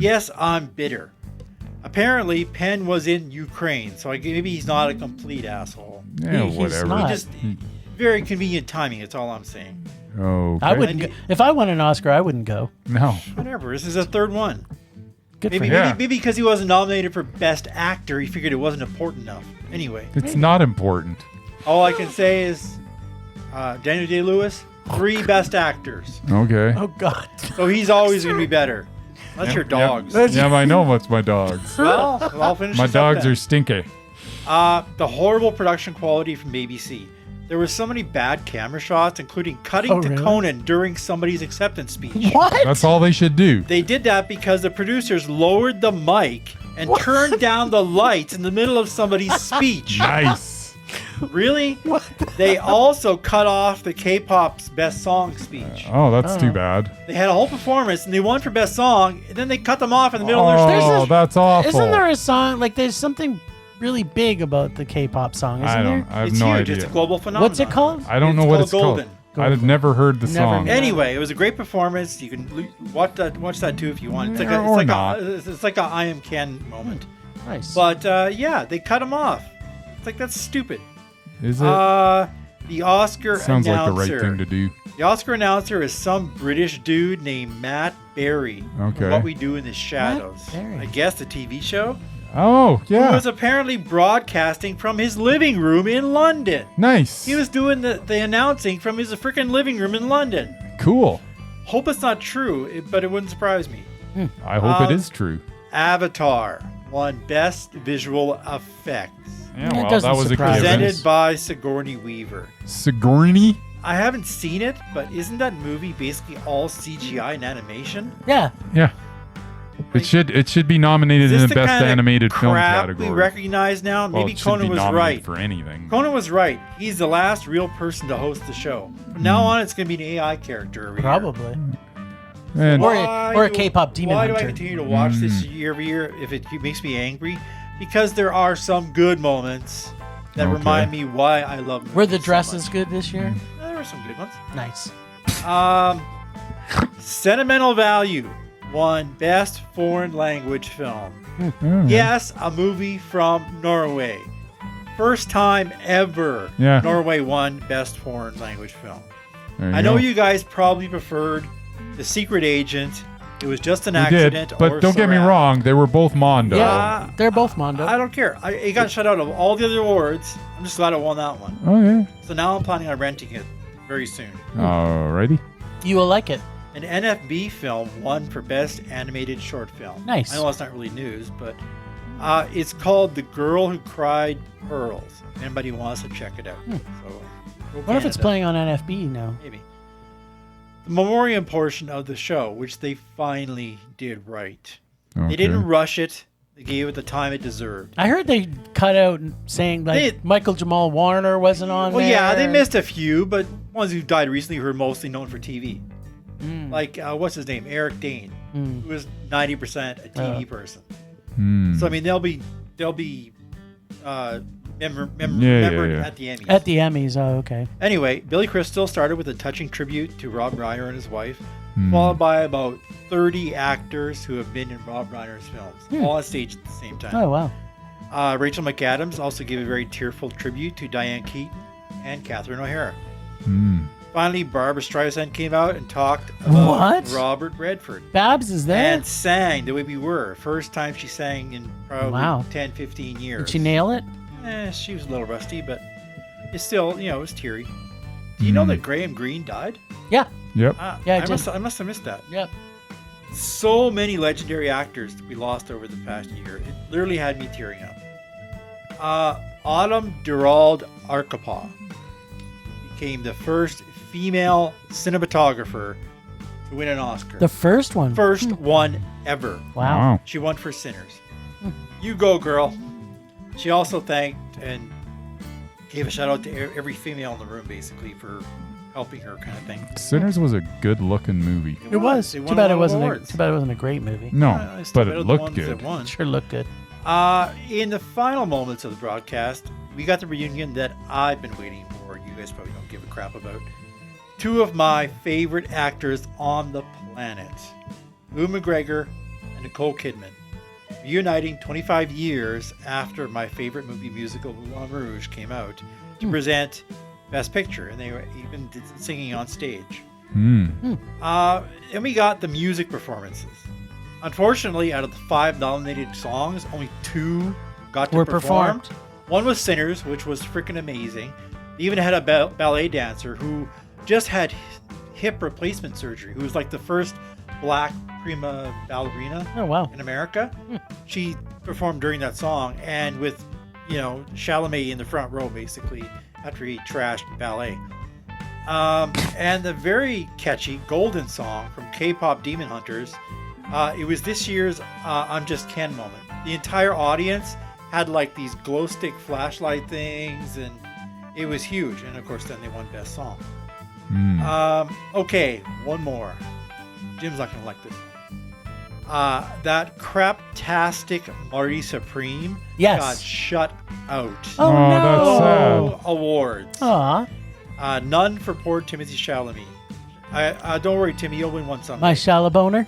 Yes, I'm bitter. Apparently, Penn was in Ukraine, so maybe he's not a complete asshole. Yeah, He's whatever. not. Just very convenient timing. That's all I'm saying. Okay. I wouldn't. Go. If I won an Oscar, I wouldn't go. No. Whatever. This is a third one. Good Maybe, for him. Yeah. maybe because he wasn't nominated for Best Actor, he figured it wasn't important enough. Anyway, It's not important. all I can say is Daniel Day-Lewis, 3 Best Actors. Okay. Oh God. So he's always going to be better. That's your dogs. Yeah, but I know what's my dogs. Well, I'll finish My this up dogs then. are stinky. The horrible production quality from ABC. There were so many bad camera shots, including cutting to really? Conan during somebody's acceptance speech. What? That's all they should do. They did that because the producers lowered the mic and turned down the lights in the middle of somebody's speech. Nice. Really? They also cut off the K-pop's best song speech. Oh, that's too bad. They had a whole performance and they won for best song, and then they cut them off in the middle of their Oh, speech. that's awful. Isn't there a song like there's something really big about the K-pop song? Isn't I don't. there? I have It's no huge. idea. It's a global phenomenon. What's it called? I don't know what it's called. Golden. I've never heard the Never song. knew. Anyway, it was a great performance. You can watch that too if you want. It's like Yeah, a, or it's like not. it's like a I am Ken moment. Nice. But yeah, they cut him off. It's like that's stupid. Is it? The Oscar Sounds like the announcer. right thing to do. The Oscar announcer is some British dude named Matt Berry. from Okay. What We Do in the Shadows. Berry. I guess the TV show. Oh, Who yeah. was apparently broadcasting from his living room in London. Nice. He was doing the announcing from his freaking living room in London. Cool. Hope it's not true, but it wouldn't surprise me. I hope it is true. Avatar won Best Visual Effects. Yeah, It well, doesn't that was a surprise good me. event. Presented by Sigourney Weaver. Sigourney? I haven't seen it, but isn't that movie basically all CGI and animation? yeah. Yeah. It should be nominated Is in this the the best kind of animated film crap category. we recognize now? Well, Maybe it should Conan be was nominated right. for anything. Conan was right. He's the last real person to host the show. From now on, it's going to be an AI character every year. Probably. And Or Why or a do- K-pop demon Why do I hunter. continue to watch this year every year if it makes me angry? Because there are some good moments that Okay. remind me why I love movies Were the so dresses much. good this year? There were some good ones. Nice. Sentimental Value won Best Foreign Language Film. Yes, a movie from Norway. First time ever Yeah. Norway won Best Foreign Language Film. There I know go. you guys probably preferred The Secret Agent. It was just an We accident. did, but or don't get me Sarat. wrong, they were both Mondo. Yeah, they're both Mondo. I don't care. It got shut out of all the other awards. I'm just glad I won that one. Okay. So now I'm planning on renting it very soon. Alrighty. You will like it. An NFB film won for Best Animated Short Film. Nice. I know it's not really news, but it's called The Girl Who Cried Pearls. If anybody wants to check it out. So, go What if it's Canada. playing on NFB now? Maybe. The memoriam portion of the show, which they finally did right. Okay. They didn't rush it. They gave it the time it deserved. I heard they cut out saying like They- Michael Jamal Warner wasn't on Well, there. yeah, they missed a few, but ones who died recently who are mostly known for TV. Like, what's his name? Eric Dane, who was 90% a TV person. So, I mean, they'll be remembered yeah. at the Emmys. At the Emmys. Oh, okay. Anyway, Billy Crystal started with a touching tribute to Rob Reiner and his wife, followed by about 30 actors who have been in Rob Reiner's films, all on stage at the same time. Oh, wow. Rachel McAdams also gave a very tearful tribute to Diane Keaton and Catherine O'Hara. Finally, Barbra Streisand came out and talked about What? Robert Redford. Babs is there. And sang The Way We Were. First time she sang in probably 10, 15 years. Did she nail it? She was a little rusty, but it's still, it was teary. Do you know that Graham Greene died? Yeah. Yep. Yeah, I must have missed that. Yep. So many legendary actors we lost over the past year. It literally had me tearing up. Autumn Durald Arkapaw became the first female cinematographer to win an Oscar. The first one. First one ever. Wow. She won for Sinners. You go, girl. She also thanked and gave a shout out to every female in the room, basically, for helping her, kind of thing. Sinners was a good-looking movie. It was. They Too won bad a it lot of wasn't. awards. Too bad it wasn't a great movie. No, It's still but better it than the looked ones good. that won. Sure looked good. In the final moments of the broadcast, we got the reunion that I've been waiting for. You guys probably don't give a crap about. Two of my favorite actors on the planet, Ewan McGregor and Nicole Kidman, reuniting 25 years after my favorite movie musical Moulin Rouge came out to present Best Picture, and they were even did some singing on stage. And we got the music performances. Unfortunately, out of the 5 nominated songs, only 2 got to Were perform. performed. One was Sinners, which was freaking amazing. They even had a ballet dancer who just had hip replacement surgery, who was like the first black prima ballerina Oh, wow. in America. She performed during that song, and with, Chalamet in the front row, basically, after he trashed ballet. And the very catchy Golden song from K-pop Demon Hunters. It was this year's I'm Just Ken moment. The entire audience had like these glow stick flashlight things, and it was huge. And of course, then they won Best Song. Okay, one more. Jim's not gonna like this. That craptastic Marty Supreme got shut out. Oh, no. That's sad. Awards. Aw. None for poor Timothy Chalamet. Don't worry, Timmy, you'll win one someday. My Shalaboner?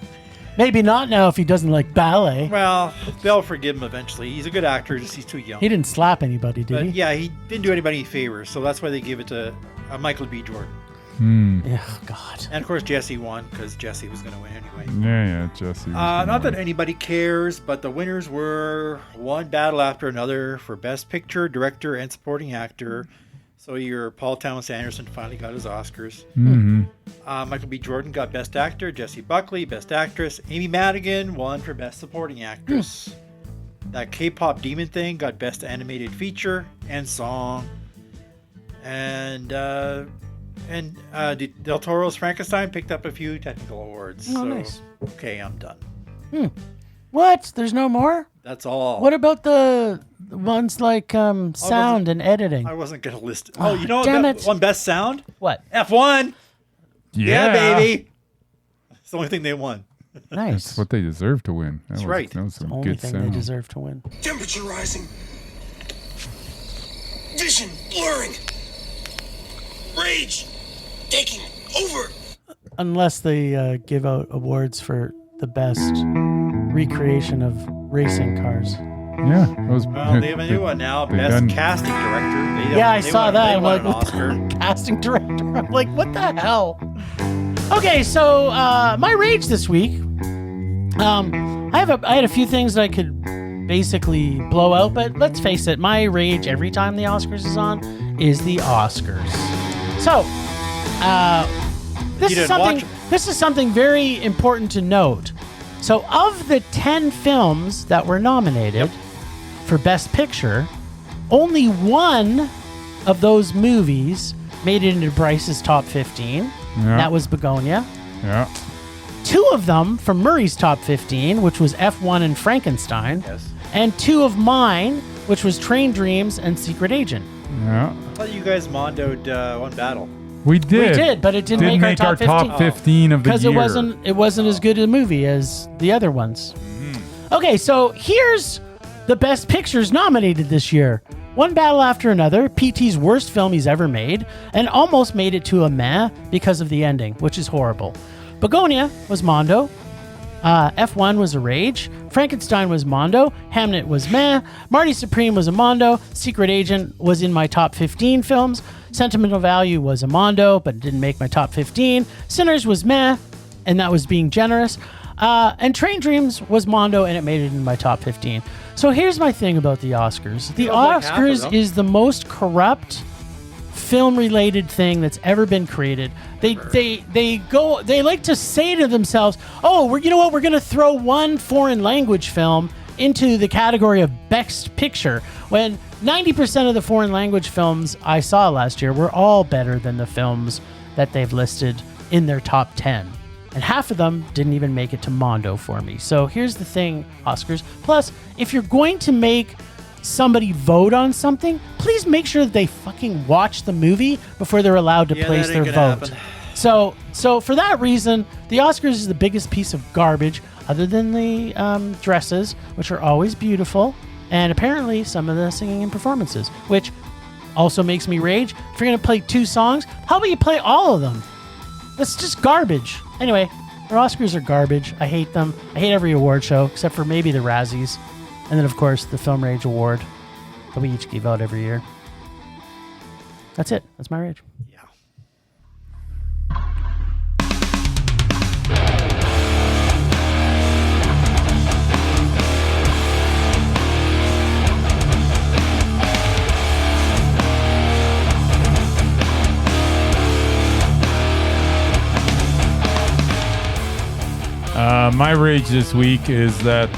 Maybe not now if he doesn't like ballet. Well, they'll forgive him eventually. He's a good actor, just he's too young. He didn't slap anybody, did But he? yeah, he didn't do anybody any favors, so that's why they give it to Michael B. Jordan. Yeah, God. And of course, Jesse won because Jesse was going to win anyway. Yeah, Jesse. Not that anybody cares, but the winners were one battle after another for Best Picture, Director, and Supporting Actor. So your Paul Thomas Anderson finally got his Oscars. Michael B. Jordan got Best Actor. Jessie Buckley, Best Actress. Amy Madigan won for Best Supporting Actress. That K-pop Demon thing got Best Animated Feature and Song. And Del Toro's Frankenstein picked up a few technical awards. Oh, so, nice. Okay, I'm done. What? There's no more? That's all. What about the ones like sound and editing? I wasn't going to list it. Oh, you know damn what? it. One Best Sound? What? F1. yeah, Baby. It's the only thing they won. Nice. That's what they deserve to win. That was, right. That was some Only good thing sound. they deserve to win. Temperature rising. Vision blurring. Rage taking over. Unless they give out awards for the best recreation of racing cars. Yeah, it was. Well, they have a new one now. they Best done- casting director. Yeah, I saw that. They I'm won like, an Oscar. casting director. I'm like, what the hell? Okay, so my rage this week. I had a few things that I could basically blow out, but let's face it, my rage every time the Oscars is on is the Oscars. So, You didn't watch 'em. this is something very important to note. So, of the 10 films that were nominated for Best Picture, only one of those movies made it into Bryce's top 15. Yeah. That was Begonia. Yeah. 2 of them from Murray's top 15, which was F1 and Frankenstein. Yes. And 2 of mine, which was Train Dreams and Secret Agent. Yeah. I thought you guys mondoed One Battle. We did. We did, but it didn't make our top 15 of the year. because it wasn't as good a movie as the other ones. Okay, so here's the Best Pictures nominated this year. One Battle After Another, PT's worst film he's ever made, and almost made it to a meh because of the ending, which is horrible. Begonia was Mondo. F1 was a rage. Frankenstein was Mondo. Hamnet was meh. Marty Supreme was a Mondo. Secret Agent was in my top 15 films. Sentimental Value was a Mondo, but it didn't make my top 15. Sinners was meh, and that was being generous. And Train Dreams was Mondo, and it made it in my top 15. So here's my thing about the Oscars. The Oscars is the most corrupt film-related thing that's ever been created. They like to say to themselves, "Oh, you know what? We're going to throw one foreign language film into the category of Best Picture." When 90% of the foreign language films I saw last year were all better than the films that they've listed in their top 10. And half of them didn't even make it to Mondo for me. So here's the thing, Oscars. Plus, if you're going to make somebody vote on something, please make sure that they fucking watch the movie before they're allowed to place their vote. So for that reason, the Oscars is the biggest piece of garbage, other than the dresses, which are always beautiful, and apparently some of the singing and performances, which also makes me rage. If you're going to play 2 songs, how about you play all of them? That's just garbage. Anyway, our Oscars are garbage. I hate them. I hate every award show, except for maybe the Razzies. And then, of course, the Film Rage Award that we each give out every year. That's it. That's my rage. Yeah. My rage this week is that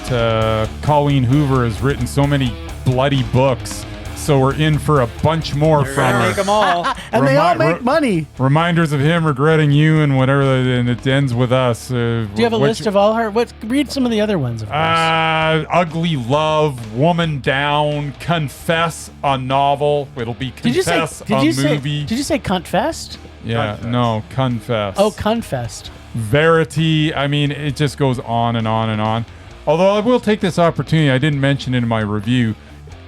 Collen Hoover has written so many bloody books, so we're in for a bunch more from her. Make them all. And they all make money. Reminders of him regretting you and whatever, and it ends with us. Do you have a list of all her? Read some of the other ones, of course. Ugly Love, Woman Down, Confess, a novel. It'll be Confess, a movie. Did you say Confessed? Yeah, no, Confess. Oh, Confessed. Verity. I mean, it just goes on and on and on. Although I will take this opportunity, I didn't mention it in my review.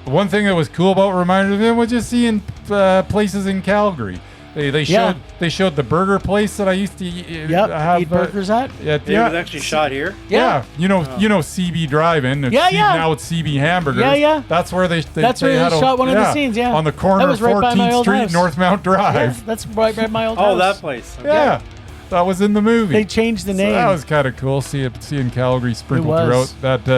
One thing that was cool about Reminders of Him was just seeing places in Calgary. They showed the burger place that I used to eat burgers at. It was actually shot here. Yeah, you know CB Drive-In. Now it's CB Hamburgers. Yeah. That's where they shot one of the scenes. Yeah, on the corner of 14th Street, Northmount Drive. Yeah, that's right by my old house. Oh, that place. Okay. Yeah. That was in the movie. They changed the name. So that was kind of cool. Seeing Calgary sprinkled throughout. That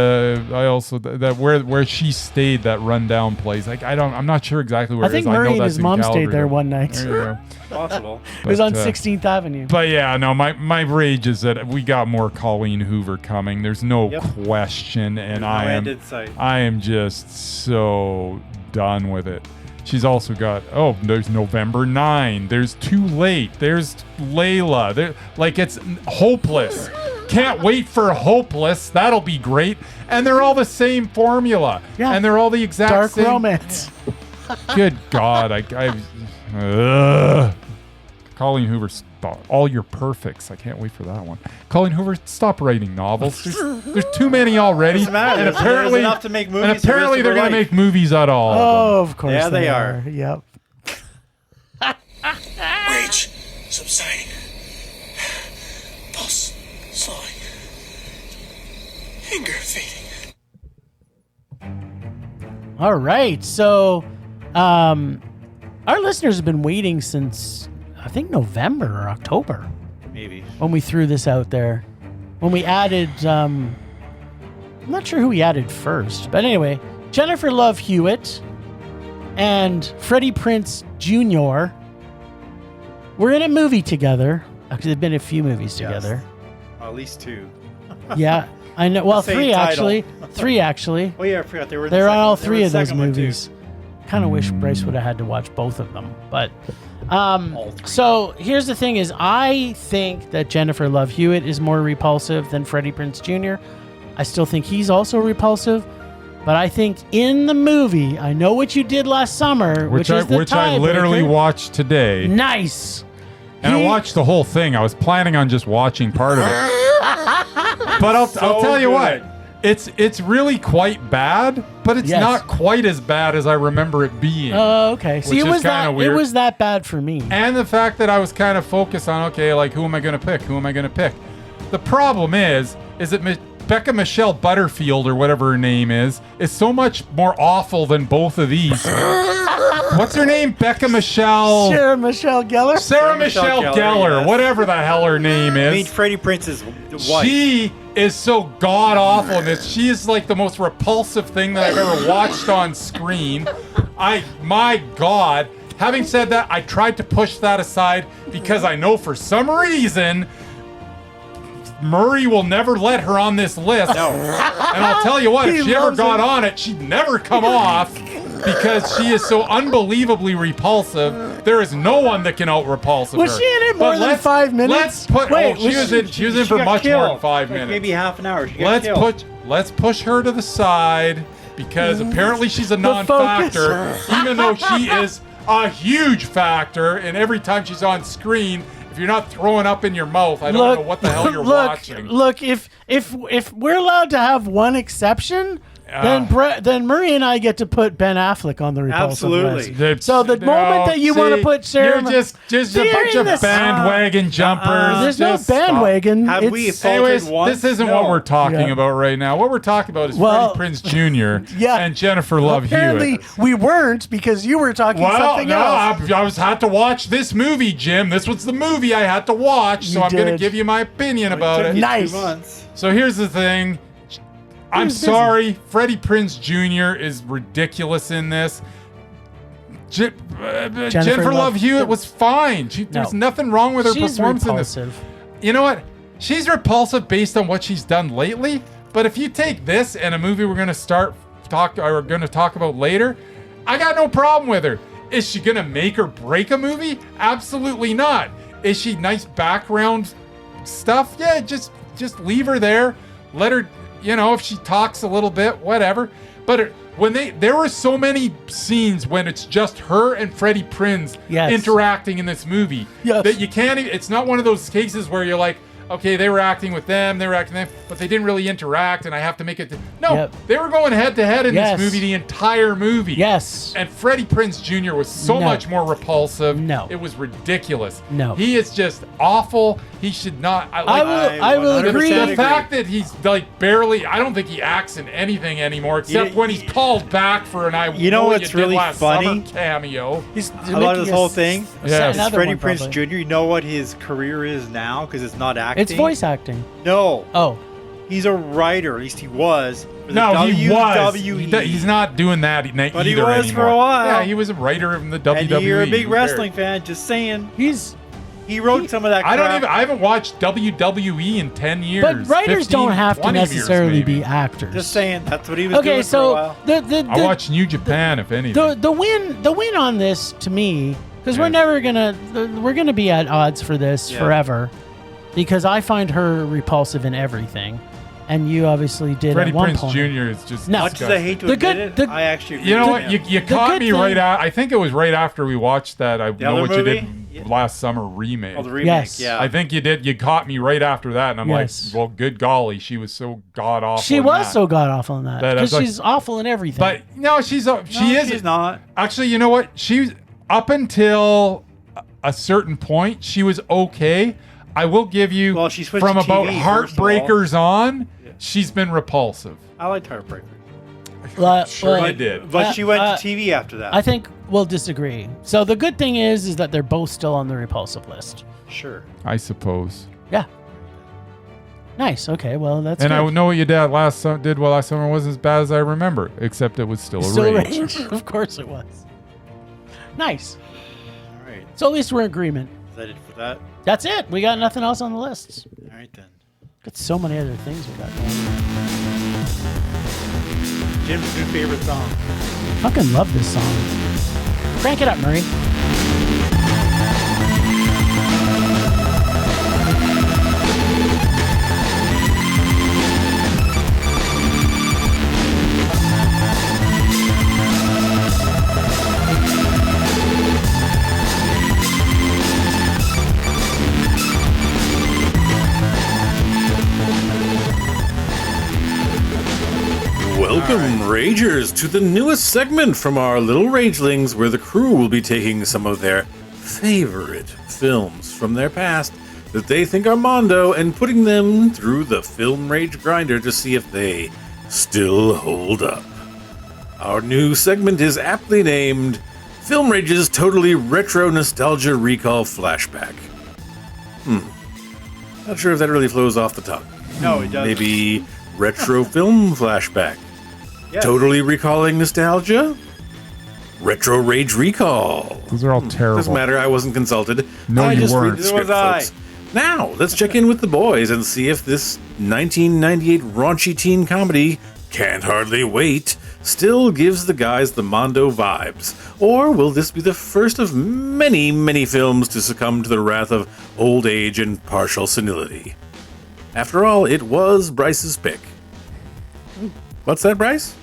I also where she stayed, that rundown place. Like I'm not sure exactly where. I think Murray and his mom stayed there one night. There you go. Possible. It was on 16th Avenue. But yeah, no, my rage is that we got more Collen Hoover coming. There's no question, and I am just so done with it. She's also got, there's November 9. There's Too Late. There's Layla. It's Hopeless. Can't wait for Hopeless. That'll be great. And they're all the same formula. Yeah. And they're all the exact same. Dark romance. Good God. Collen Hoover, all your perfects. I can't wait for that one. Collen Hoover, stop writing novels. There's too many already. Doesn't matter. And apparently, enough to make movies. And apparently they're going to make movies out of all of them. Of course. Yeah, they are. Yep. Rage subsiding. Pulse slowing. Anger fading. All right. So, our listeners have been waiting since, I think, November or October. Maybe. When we threw this out there. When we added, I'm not sure who we added first. But anyway, Jennifer Love Hewitt and Freddie Prinz Jr. were in a movie together. Actually, they've been in a few movies together. At least 2. Yeah, I know. Well, 3 actually. 3 actually. Oh yeah, I forgot they were. They're on all 3 of those movies. Kind of wish Bryce would have had to watch both of them, but so here's the thing: is I think that Jennifer Love Hewitt is more repulsive than Freddie Prinz Jr. I still think he's also repulsive, but I think in the movie, I Know What You Did Last Summer, which I literally watched today. Nice. And I watched the whole thing. I was planning on just watching part of it. But I'll tell you what. It's really quite bad, but it's not quite as bad as I remember it being. Oh, okay. See, it was that bad for me. And the fact that I was kind of focused on, who am I going to pick? Who am I going to pick? The problem is, is that Becca Michelle Butterfield or whatever her name is so much more awful than both of these. What's her name? Becca Michelle. Sarah Michelle Gellar. Sarah Michelle Gellar, yes. whatever the hell her name is. I mean, Freddie Prinz's wife. She is so god awful in this. She is like the most repulsive thing that I've ever watched on screen. My God. Having said that, I tried to push that aside because I know for some reason Murray will never let her on this list. No. And I'll tell you what, if she ever got on it, she'd never come off because she is so unbelievably repulsive. There is no one that can out-repulsive her. Was she in it more than 5 minutes? She was in for got much killed. more than 5 Like minutes. maybe half an hour. She got killed. Let's push her to the side because apparently she's a non-factor, even though she is a huge factor. And every time she's on screen, if you're not throwing up in your mouth, I don't know what the hell you're watching. Look, if we're allowed to have one exception, then Murray and I get to put Ben Affleck on the repulsive list. So the moment that you want to put Sarah, you're just a bunch of bandwagon jumpers. There's no bandwagon. Have we Anyways, once? this isn't what we're talking about right now. What we're talking about is Freddie Prinz Jr. and Jennifer Love Apparently, Hewitt. we weren't because you were talking something else. I had to watch this movie, Jim. This was the movie I had to watch, so I'm going to give you my opinion about it. Nice. So here's the thing. I'm sorry, Freddie Prinz Jr. is ridiculous in this. Jennifer Love Hewitt was fine. There's nothing wrong with her performance in this. You know what? She's repulsive based on what she's done lately. But if you take this and a movie we're going to talk about later, I got no problem with her. Is she going to make or break a movie? Absolutely not. Is she nice background stuff? Yeah, just leave her there. Let her. If she talks a little bit, whatever. But there were so many scenes when it's just her and Freddie Prinz interacting in this movie that you can't even, it's not one of those cases where you're like, okay, they were acting with them, but they didn't really interact, and I have to make it. They were going head to head in this movie the entire movie. Yes. And Freddie Prinz Jr. was so much more repulsive. No. It was ridiculous. No. He is just awful. He should not. I will agree. The fact that he's like barely, I don't think he acts in anything anymore except when he's called back for an You know what's really funny? Cameo. About this whole thing. Yes. Is Freddie Prinz Jr. You know what his career is now? Because it's not acting. It's voice acting. No. Oh. He's a writer. At least he was. He was. He's not doing that either But he was anymore. for a while. Yeah, he was a writer in the WWE. And you're a big wrestling fan. Just saying. He wrote some of that crap. I haven't watched WWE in 10 years. But writers 15, don't have to necessarily years, be actors. Just saying. That's what he was doing for a while. I watch New Japan, if anything. The win on this, to me, because we're gonna be at odds for this forever, because I find her repulsive in everything, and you obviously did Freddie at one Prinz point. Jr. is just Much as I hate to admit it, I actually. You know what? You caught me right out. I think it was right after we watched that. I know what movie? you did last summer remake. Oh, the remake. Yes. Yeah. I think you did. You caught me right after that, and I'm like, well, good golly, she was so god awful. She was so god awful in that because like, she's awful in everything. But no, she's not. Actually, you know what? She's up until a certain point, she was okay. I will give you she switched from to about TV, Heartbreakers on, she's been repulsive. I liked Heartbreakers. Sure you did. But she went to TV after that. I think we'll disagree. So the good thing is that they're both still on the repulsive list. Sure. I suppose. Yeah. Nice. Okay. Well, that's and good. I know what your dad last summer wasn't as bad as I remember, except it was still a rage. Of course it was. Nice. All right. So at least we're in agreement. Is that it for that? That's it. We got nothing else on the list. All right then. Got so many other things we got going on. Jim's new favorite song. Fucking love this song. Crank it up, Murray. Welcome, Ragers, to the newest segment from our Little Ragelings, where the crew will be taking some of their favorite films from their past that they think are Mondo and putting them through the Film Rage grinder to see if they still hold up. Our new segment is aptly named Film Rage's Totally Retro Nostalgia Recall Flashback. Not sure if that really flows off the tongue. No, it doesn't. Maybe Retro Film Flashback. Yes. Totally recalling nostalgia? Retro Rage Recall. Those are all terrible. Doesn't matter, I wasn't consulted. No, I you just weren't. read the script, folks. Now, let's check in with the boys and see if this 1998 raunchy teen comedy, Can't Hardly Wait, still gives the guys the Mondo vibes. Or will this be the first of many, many films to succumb to the wrath of old age and partial senility? After all, it was Bryce's pick. What's that, Bryce?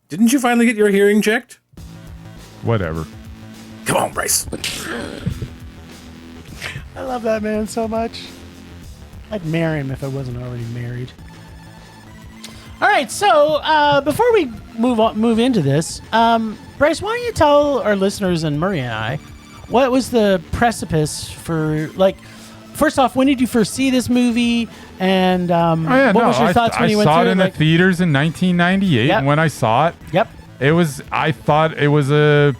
Didn't you finally get your hearing checked? Whatever. Come on, Bryce. I love that man so much. I'd marry him if I wasn't already married. All right, so before we move into this, Bryce, why don't you tell our listeners and Murray and I what was the precipice for, like, first off, when did you first see this movie, and what was your thoughts when you went through it? I saw it in the theaters in 1998, Yep. and when I saw it, Yep. I thought it was a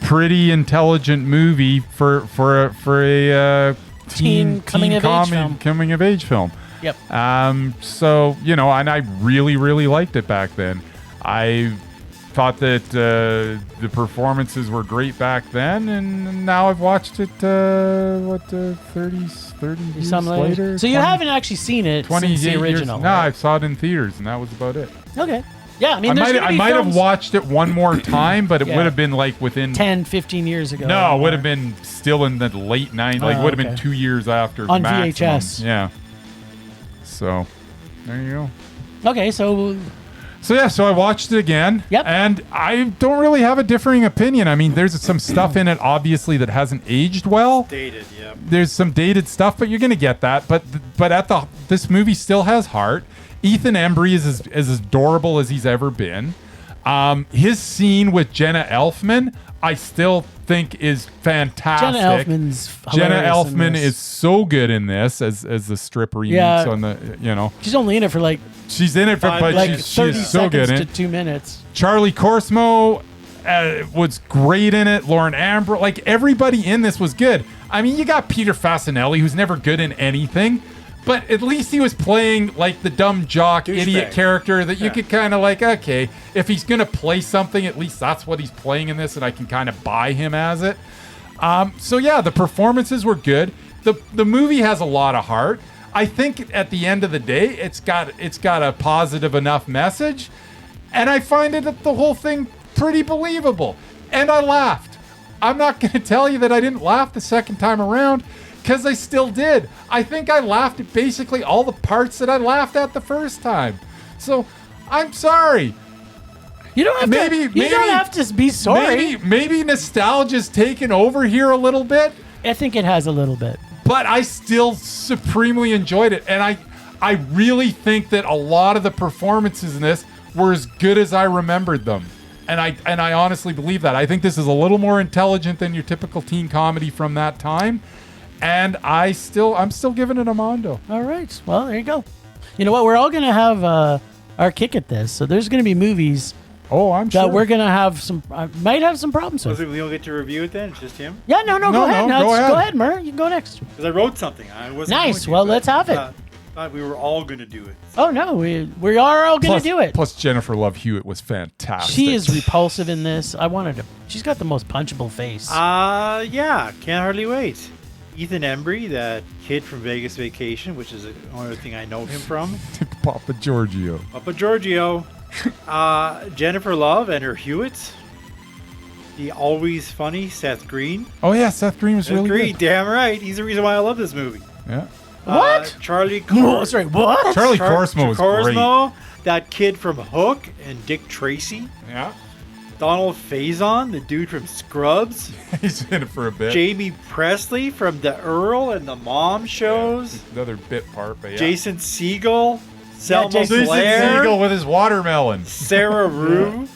pretty intelligent movie for a teen coming of age film. Yep. So, you know, and I really, really liked it back then. I thought that the performances were great back then, and now I've watched it, 30 years Some later? So you haven't actually seen it since the original? No, right? I saw it in theaters, and that was about it. Okay. Yeah, I mean, I might have watched it one more time, but it Yeah. would have been like within 10, 15 years ago. No, it would have been still in the late 90s. Like, would have been okay. 2 years after On maximum. VHS. Yeah. So, there you go. Okay, so So I watched it again. Yep. And I don't really have a differing opinion. I mean, there's some stuff in it, obviously, that hasn't aged well. Dated, yeah. There's some dated stuff, but you're gonna get that. But this movie still has heart. Ethan Embry is as adorable as he's ever been. His scene with Jenna Elfman, I still think is fantastic. Jenna Elfman is so good in this as the stripper he meets on the, you know. She's only in it for like She's in it for, but like she's 30 so good seconds in to it. 2 minutes. Charlie Corsmo was great in it. Lauren Ambrose, like everybody in this was good. I mean, you got Peter Fasinelli, who's never good in anything, but at least he was playing like the dumb jock, idiot character that you could kind of like, okay, if he's going to play something, at least that's what he's playing in this, and I can kind of buy him as it. So yeah, the performances were good. The movie has a lot of heart. I think at the end of the day, it's got a positive enough message, and I find the whole thing pretty believable. And I laughed. I'm not going to tell you that I didn't laugh the second time around, because I still did. I think I laughed at basically all the parts that I laughed at the first time. So I'm sorry. You don't have to. You don't have to be sorry. Maybe nostalgia's taken over here a little bit. I think it has a little bit. But I still supremely enjoyed it. And I really think that a lot of the performances in this were as good as I remembered them. And I honestly believe that. I think this is a little more intelligent than your typical teen comedy from that time. And I'm still giving it a Mondo. All right. Well, there you go. You know what? We're all going to have our kick at this. So there's going to be movies I'm sure that we're going to have might have some problems with. So we don't get to review it then? It's just him? Yeah, no, go ahead. Go ahead, Mur. You can go next. Because I wrote something. I wasn't Nice. going to, Well, but let's have it. Thought we were all going to do it. Oh, no. We are all going to do it. Plus, Jennifer Love Hewitt was fantastic. She is repulsive in this. She's got the most punchable face. Yeah. Can't hardly wait. Ethan Embry, that kid from Vegas Vacation, which is the only thing I know him from. Papa Giorgio. Papa Giorgio. Jennifer Love and her Hewitts. The always funny Seth Green. Oh, yeah. Seth Green was really Green, good. damn right. He's the reason why I love this movie. Yeah. What? Charlie sorry, what? Charlie Corsmo was Corsmo, that kid from Hook and Dick Tracy. Yeah. Donald Faison, the dude from Scrubs. He's in it for a bit. Jamie Presley from The Earl and the Mom shows. Another bit part, but yeah. Jason Segel. Selma Jason Blair. Segel with his watermelon. Sarah Rue.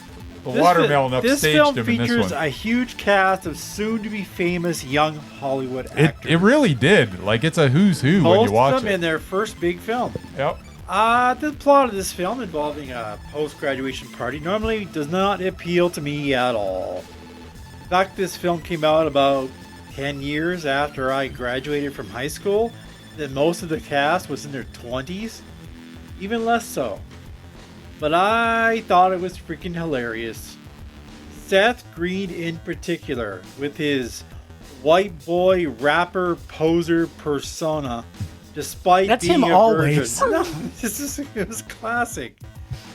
The watermelon This upstaged film him in this features one. a huge cast of soon-to-be famous young Hollywood actors. It really did. Like, it's a who's who when Most you watch of them it. in their first big film. Yep. The plot of this film involving a post-graduation party normally does not appeal to me at all. In fact, this film came out about 10 years after I graduated from high school, then most of the cast was in their 20s, even less so. But I thought it was freaking hilarious. Seth Green in particular, with his white boy rapper poser persona, despite That's being him a always. virgin. No, it was classic.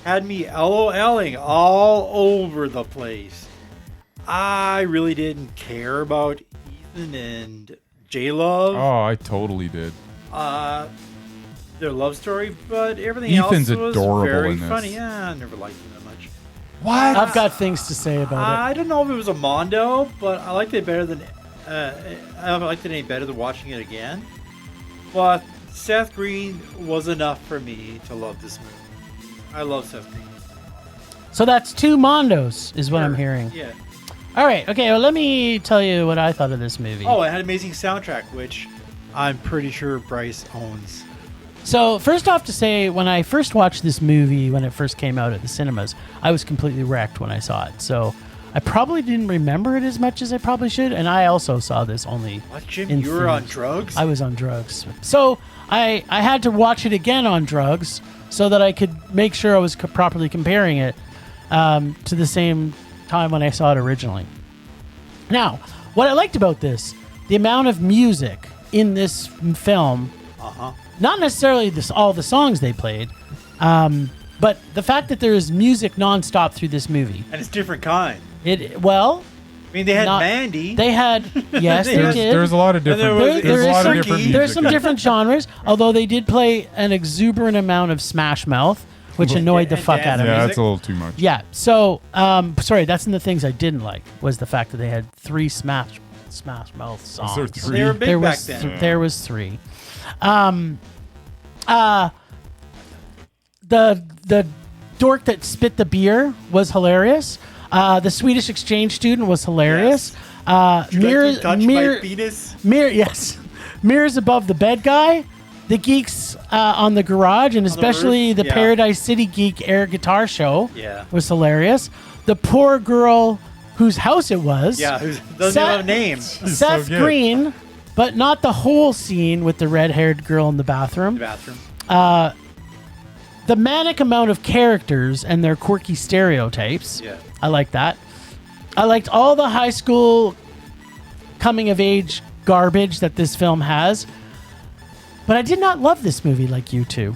Had me LOLing all over the place. I really didn't care about Ethan and J-Love. Oh, I totally did. Their love story, but everything Ethan's else was adorable very in this. funny. Yeah, I never liked him that much. What? I've got things to say about I don't know if it was a Mondo, but I liked it better than I liked it any better than watching it again. But Seth Green was enough for me to love this movie. I love Seth Green. it. So that's 2 Mondos, is what I'm hearing. Yeah. All right. Okay. Well, let me tell you what I thought of this movie. Oh, it had an amazing soundtrack, which I'm pretty sure Bryce owns. So first off to say, when I first watched this movie, when it first came out at the cinemas, I was completely wrecked when I saw it. So I probably didn't remember it as much as I probably should. And I also saw this only What, Jim? in You were on theaters. drugs? I was on drugs. So I had to watch it again on drugs so that I could make sure I was properly comparing it to the same time when I saw it originally. Now, what I liked about this, the amount of music in this film, not necessarily all the songs they played, but the fact that there is music nonstop through this movie. And it's different kind. I mean, they had not- Mandy. They had, yes, they did. There's a lot of different. there was- There's a is lot some, of different music. there's some in it. different genres, although they did play an exuberant amount of Smash Mouth, which annoyed the and fuck out of dance me. Yeah, music. that's a little too much. Yeah. So, sorry, that's in the things I didn't like was the fact that they had 3 Smash Mouth songs. there 3? They were big There back was then. there was 3. The dork that spit the beer was hilarious. The Swedish exchange student was hilarious. Touched by penis. Yes. Mirrors above the bed guy. The geeks on the garage, and especially roof? the Yeah. Paradise City Geek air guitar show Yeah. was hilarious. The poor girl whose house it was. Yeah, who doesn't have a name. Seth so good. Green, but not the whole scene with the red-haired girl in the bathroom. The bathroom. The manic amount of characters and their quirky stereotypes. Yeah. I like that. I liked all the high school coming-of-age garbage that this film has. But I did not love this movie like you two.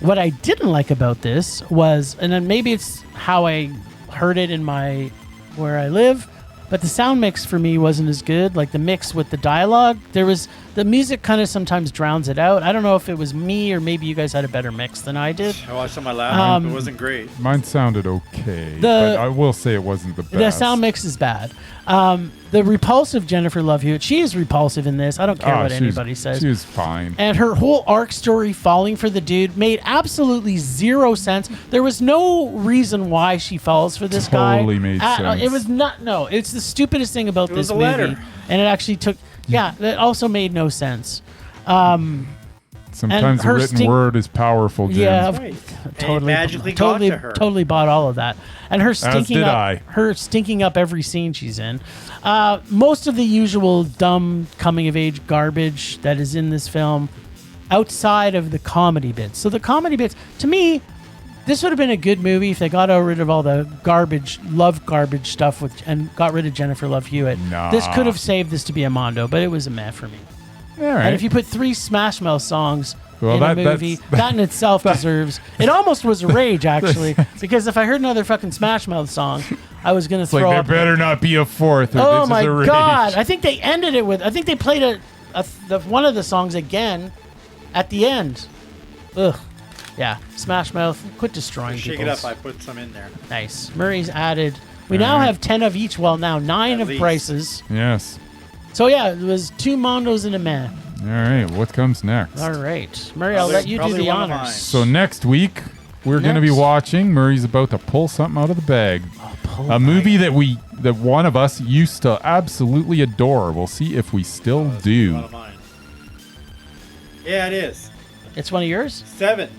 What I didn't like about this was, and then maybe it's how I heard it in where I live, but the sound mix for me wasn't as good. Like the mix with the dialogue, the music kind of sometimes drowns it out. I don't know if it was me or maybe you guys had a better mix than I did. I watched on my laptop. It wasn't great. Mine sounded okay, but I will say it wasn't the best. The sound mix is bad. The repulsive Jennifer Love Hewitt, she is repulsive in this. I don't care what anybody says. She was fine. And her whole arc story falling for the dude made absolutely zero sense. There was no reason why she falls for this guy. Totally made sense. It was not. No, it's the stupidest thing about It this was a movie. letter. And it actually took. Yeah, that also made no sense. Sometimes the her written stink- word is powerful, Jim. Yeah, Right. totally. magically got totally, to her. totally bought all of that. And her stinking did up, I. her stinking up every scene she's in. Most of the usual dumb coming of age garbage that is in this film, outside of the comedy bits. So the comedy bits, to me, this would have been a good movie if they got rid of all the garbage stuff and got rid of Jennifer Love Hewitt. Nah. This could have saved this to be a Mondo, but it was a meh for me. All right. And if you put 3 Smash Mouth songs Well, in a that's- movie, that in itself deserves. It almost was a rage, actually, because if I heard another fucking Smash Mouth song, I was gonna it's throw like up. there better not be a fourth. Or Oh this my is a rage. god! I think they ended it with. I think they played one of the songs again at the end. Ugh. Yeah, Smash Mouth. Quit destroying Shake people. it up. I put some in there. Nice. Murray's added. We now have 10 of each. Well, now 9 At of least. Bryce's. Yes. So yeah, it was 2 Mondos and a meh. All right. What comes next? All right, Murray, I'll Probably- let you do probably the one of honors. mine. So next week we're going to be Next. watching. Murray's about to pull something out of the bag. A movie that one of us used to absolutely adore. We'll see if we still do. One of mine. Yeah, it is. It's one of yours? 7,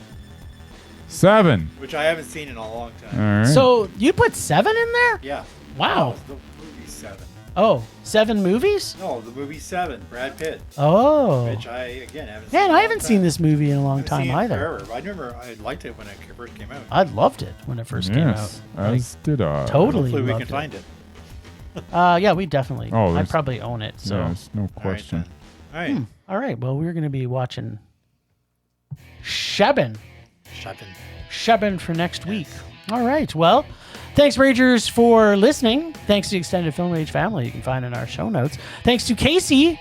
7. which I haven't seen in a long time. All right. So you put 7 in there? Yeah. Wow. No, the movie 7. Oh, 7 movies? No, the movie 7, Brad Pitt, Oh. which I again haven't seen. Man, in a I long haven't time. seen this movie in a long Haven't time seen it either. forever. I remember I liked it when it first came out. I loved it when it first came out. Yes, as did I. Totally Hopefully we loved can find it. Yeah, we definitely. Oh, I there's- probably own it. So, Yes, no question. All right. all right. Well, we're going to be watching Shebin for next week. All right. Well, thanks, Ragers, for listening. Thanks to the extended Film Rage family. You can find in our show notes. Thanks to Casey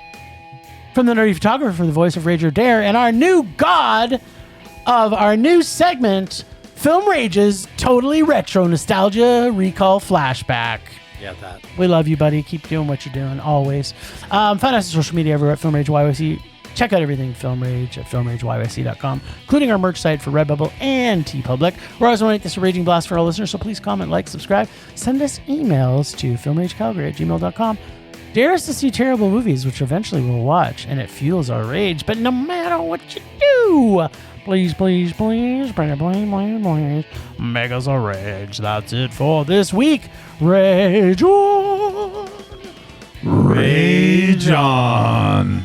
from the Nerdy Photographer for the voice of Rager Dare, and our new god of our new segment, Film Rage's Totally Retro Nostalgia Recall Flashback. Yeah, that. We love you, buddy. Keep doing what you're doing, always. Find us on social media everywhere at Film Rage YYC. Check out everything Film Rage at filmrageyyc.com, including our merch site for Redbubble and TeePublic. We're always want to make this a raging blast for our listeners, so please comment, like, subscribe. Send us emails to filmragecalgary@gmail.com. Dare us to see terrible movies, which eventually we'll watch, and it fuels our rage. But no matter what you do, please, please, please, please, make us a rage. That's it for this week. Rage on. Rage on.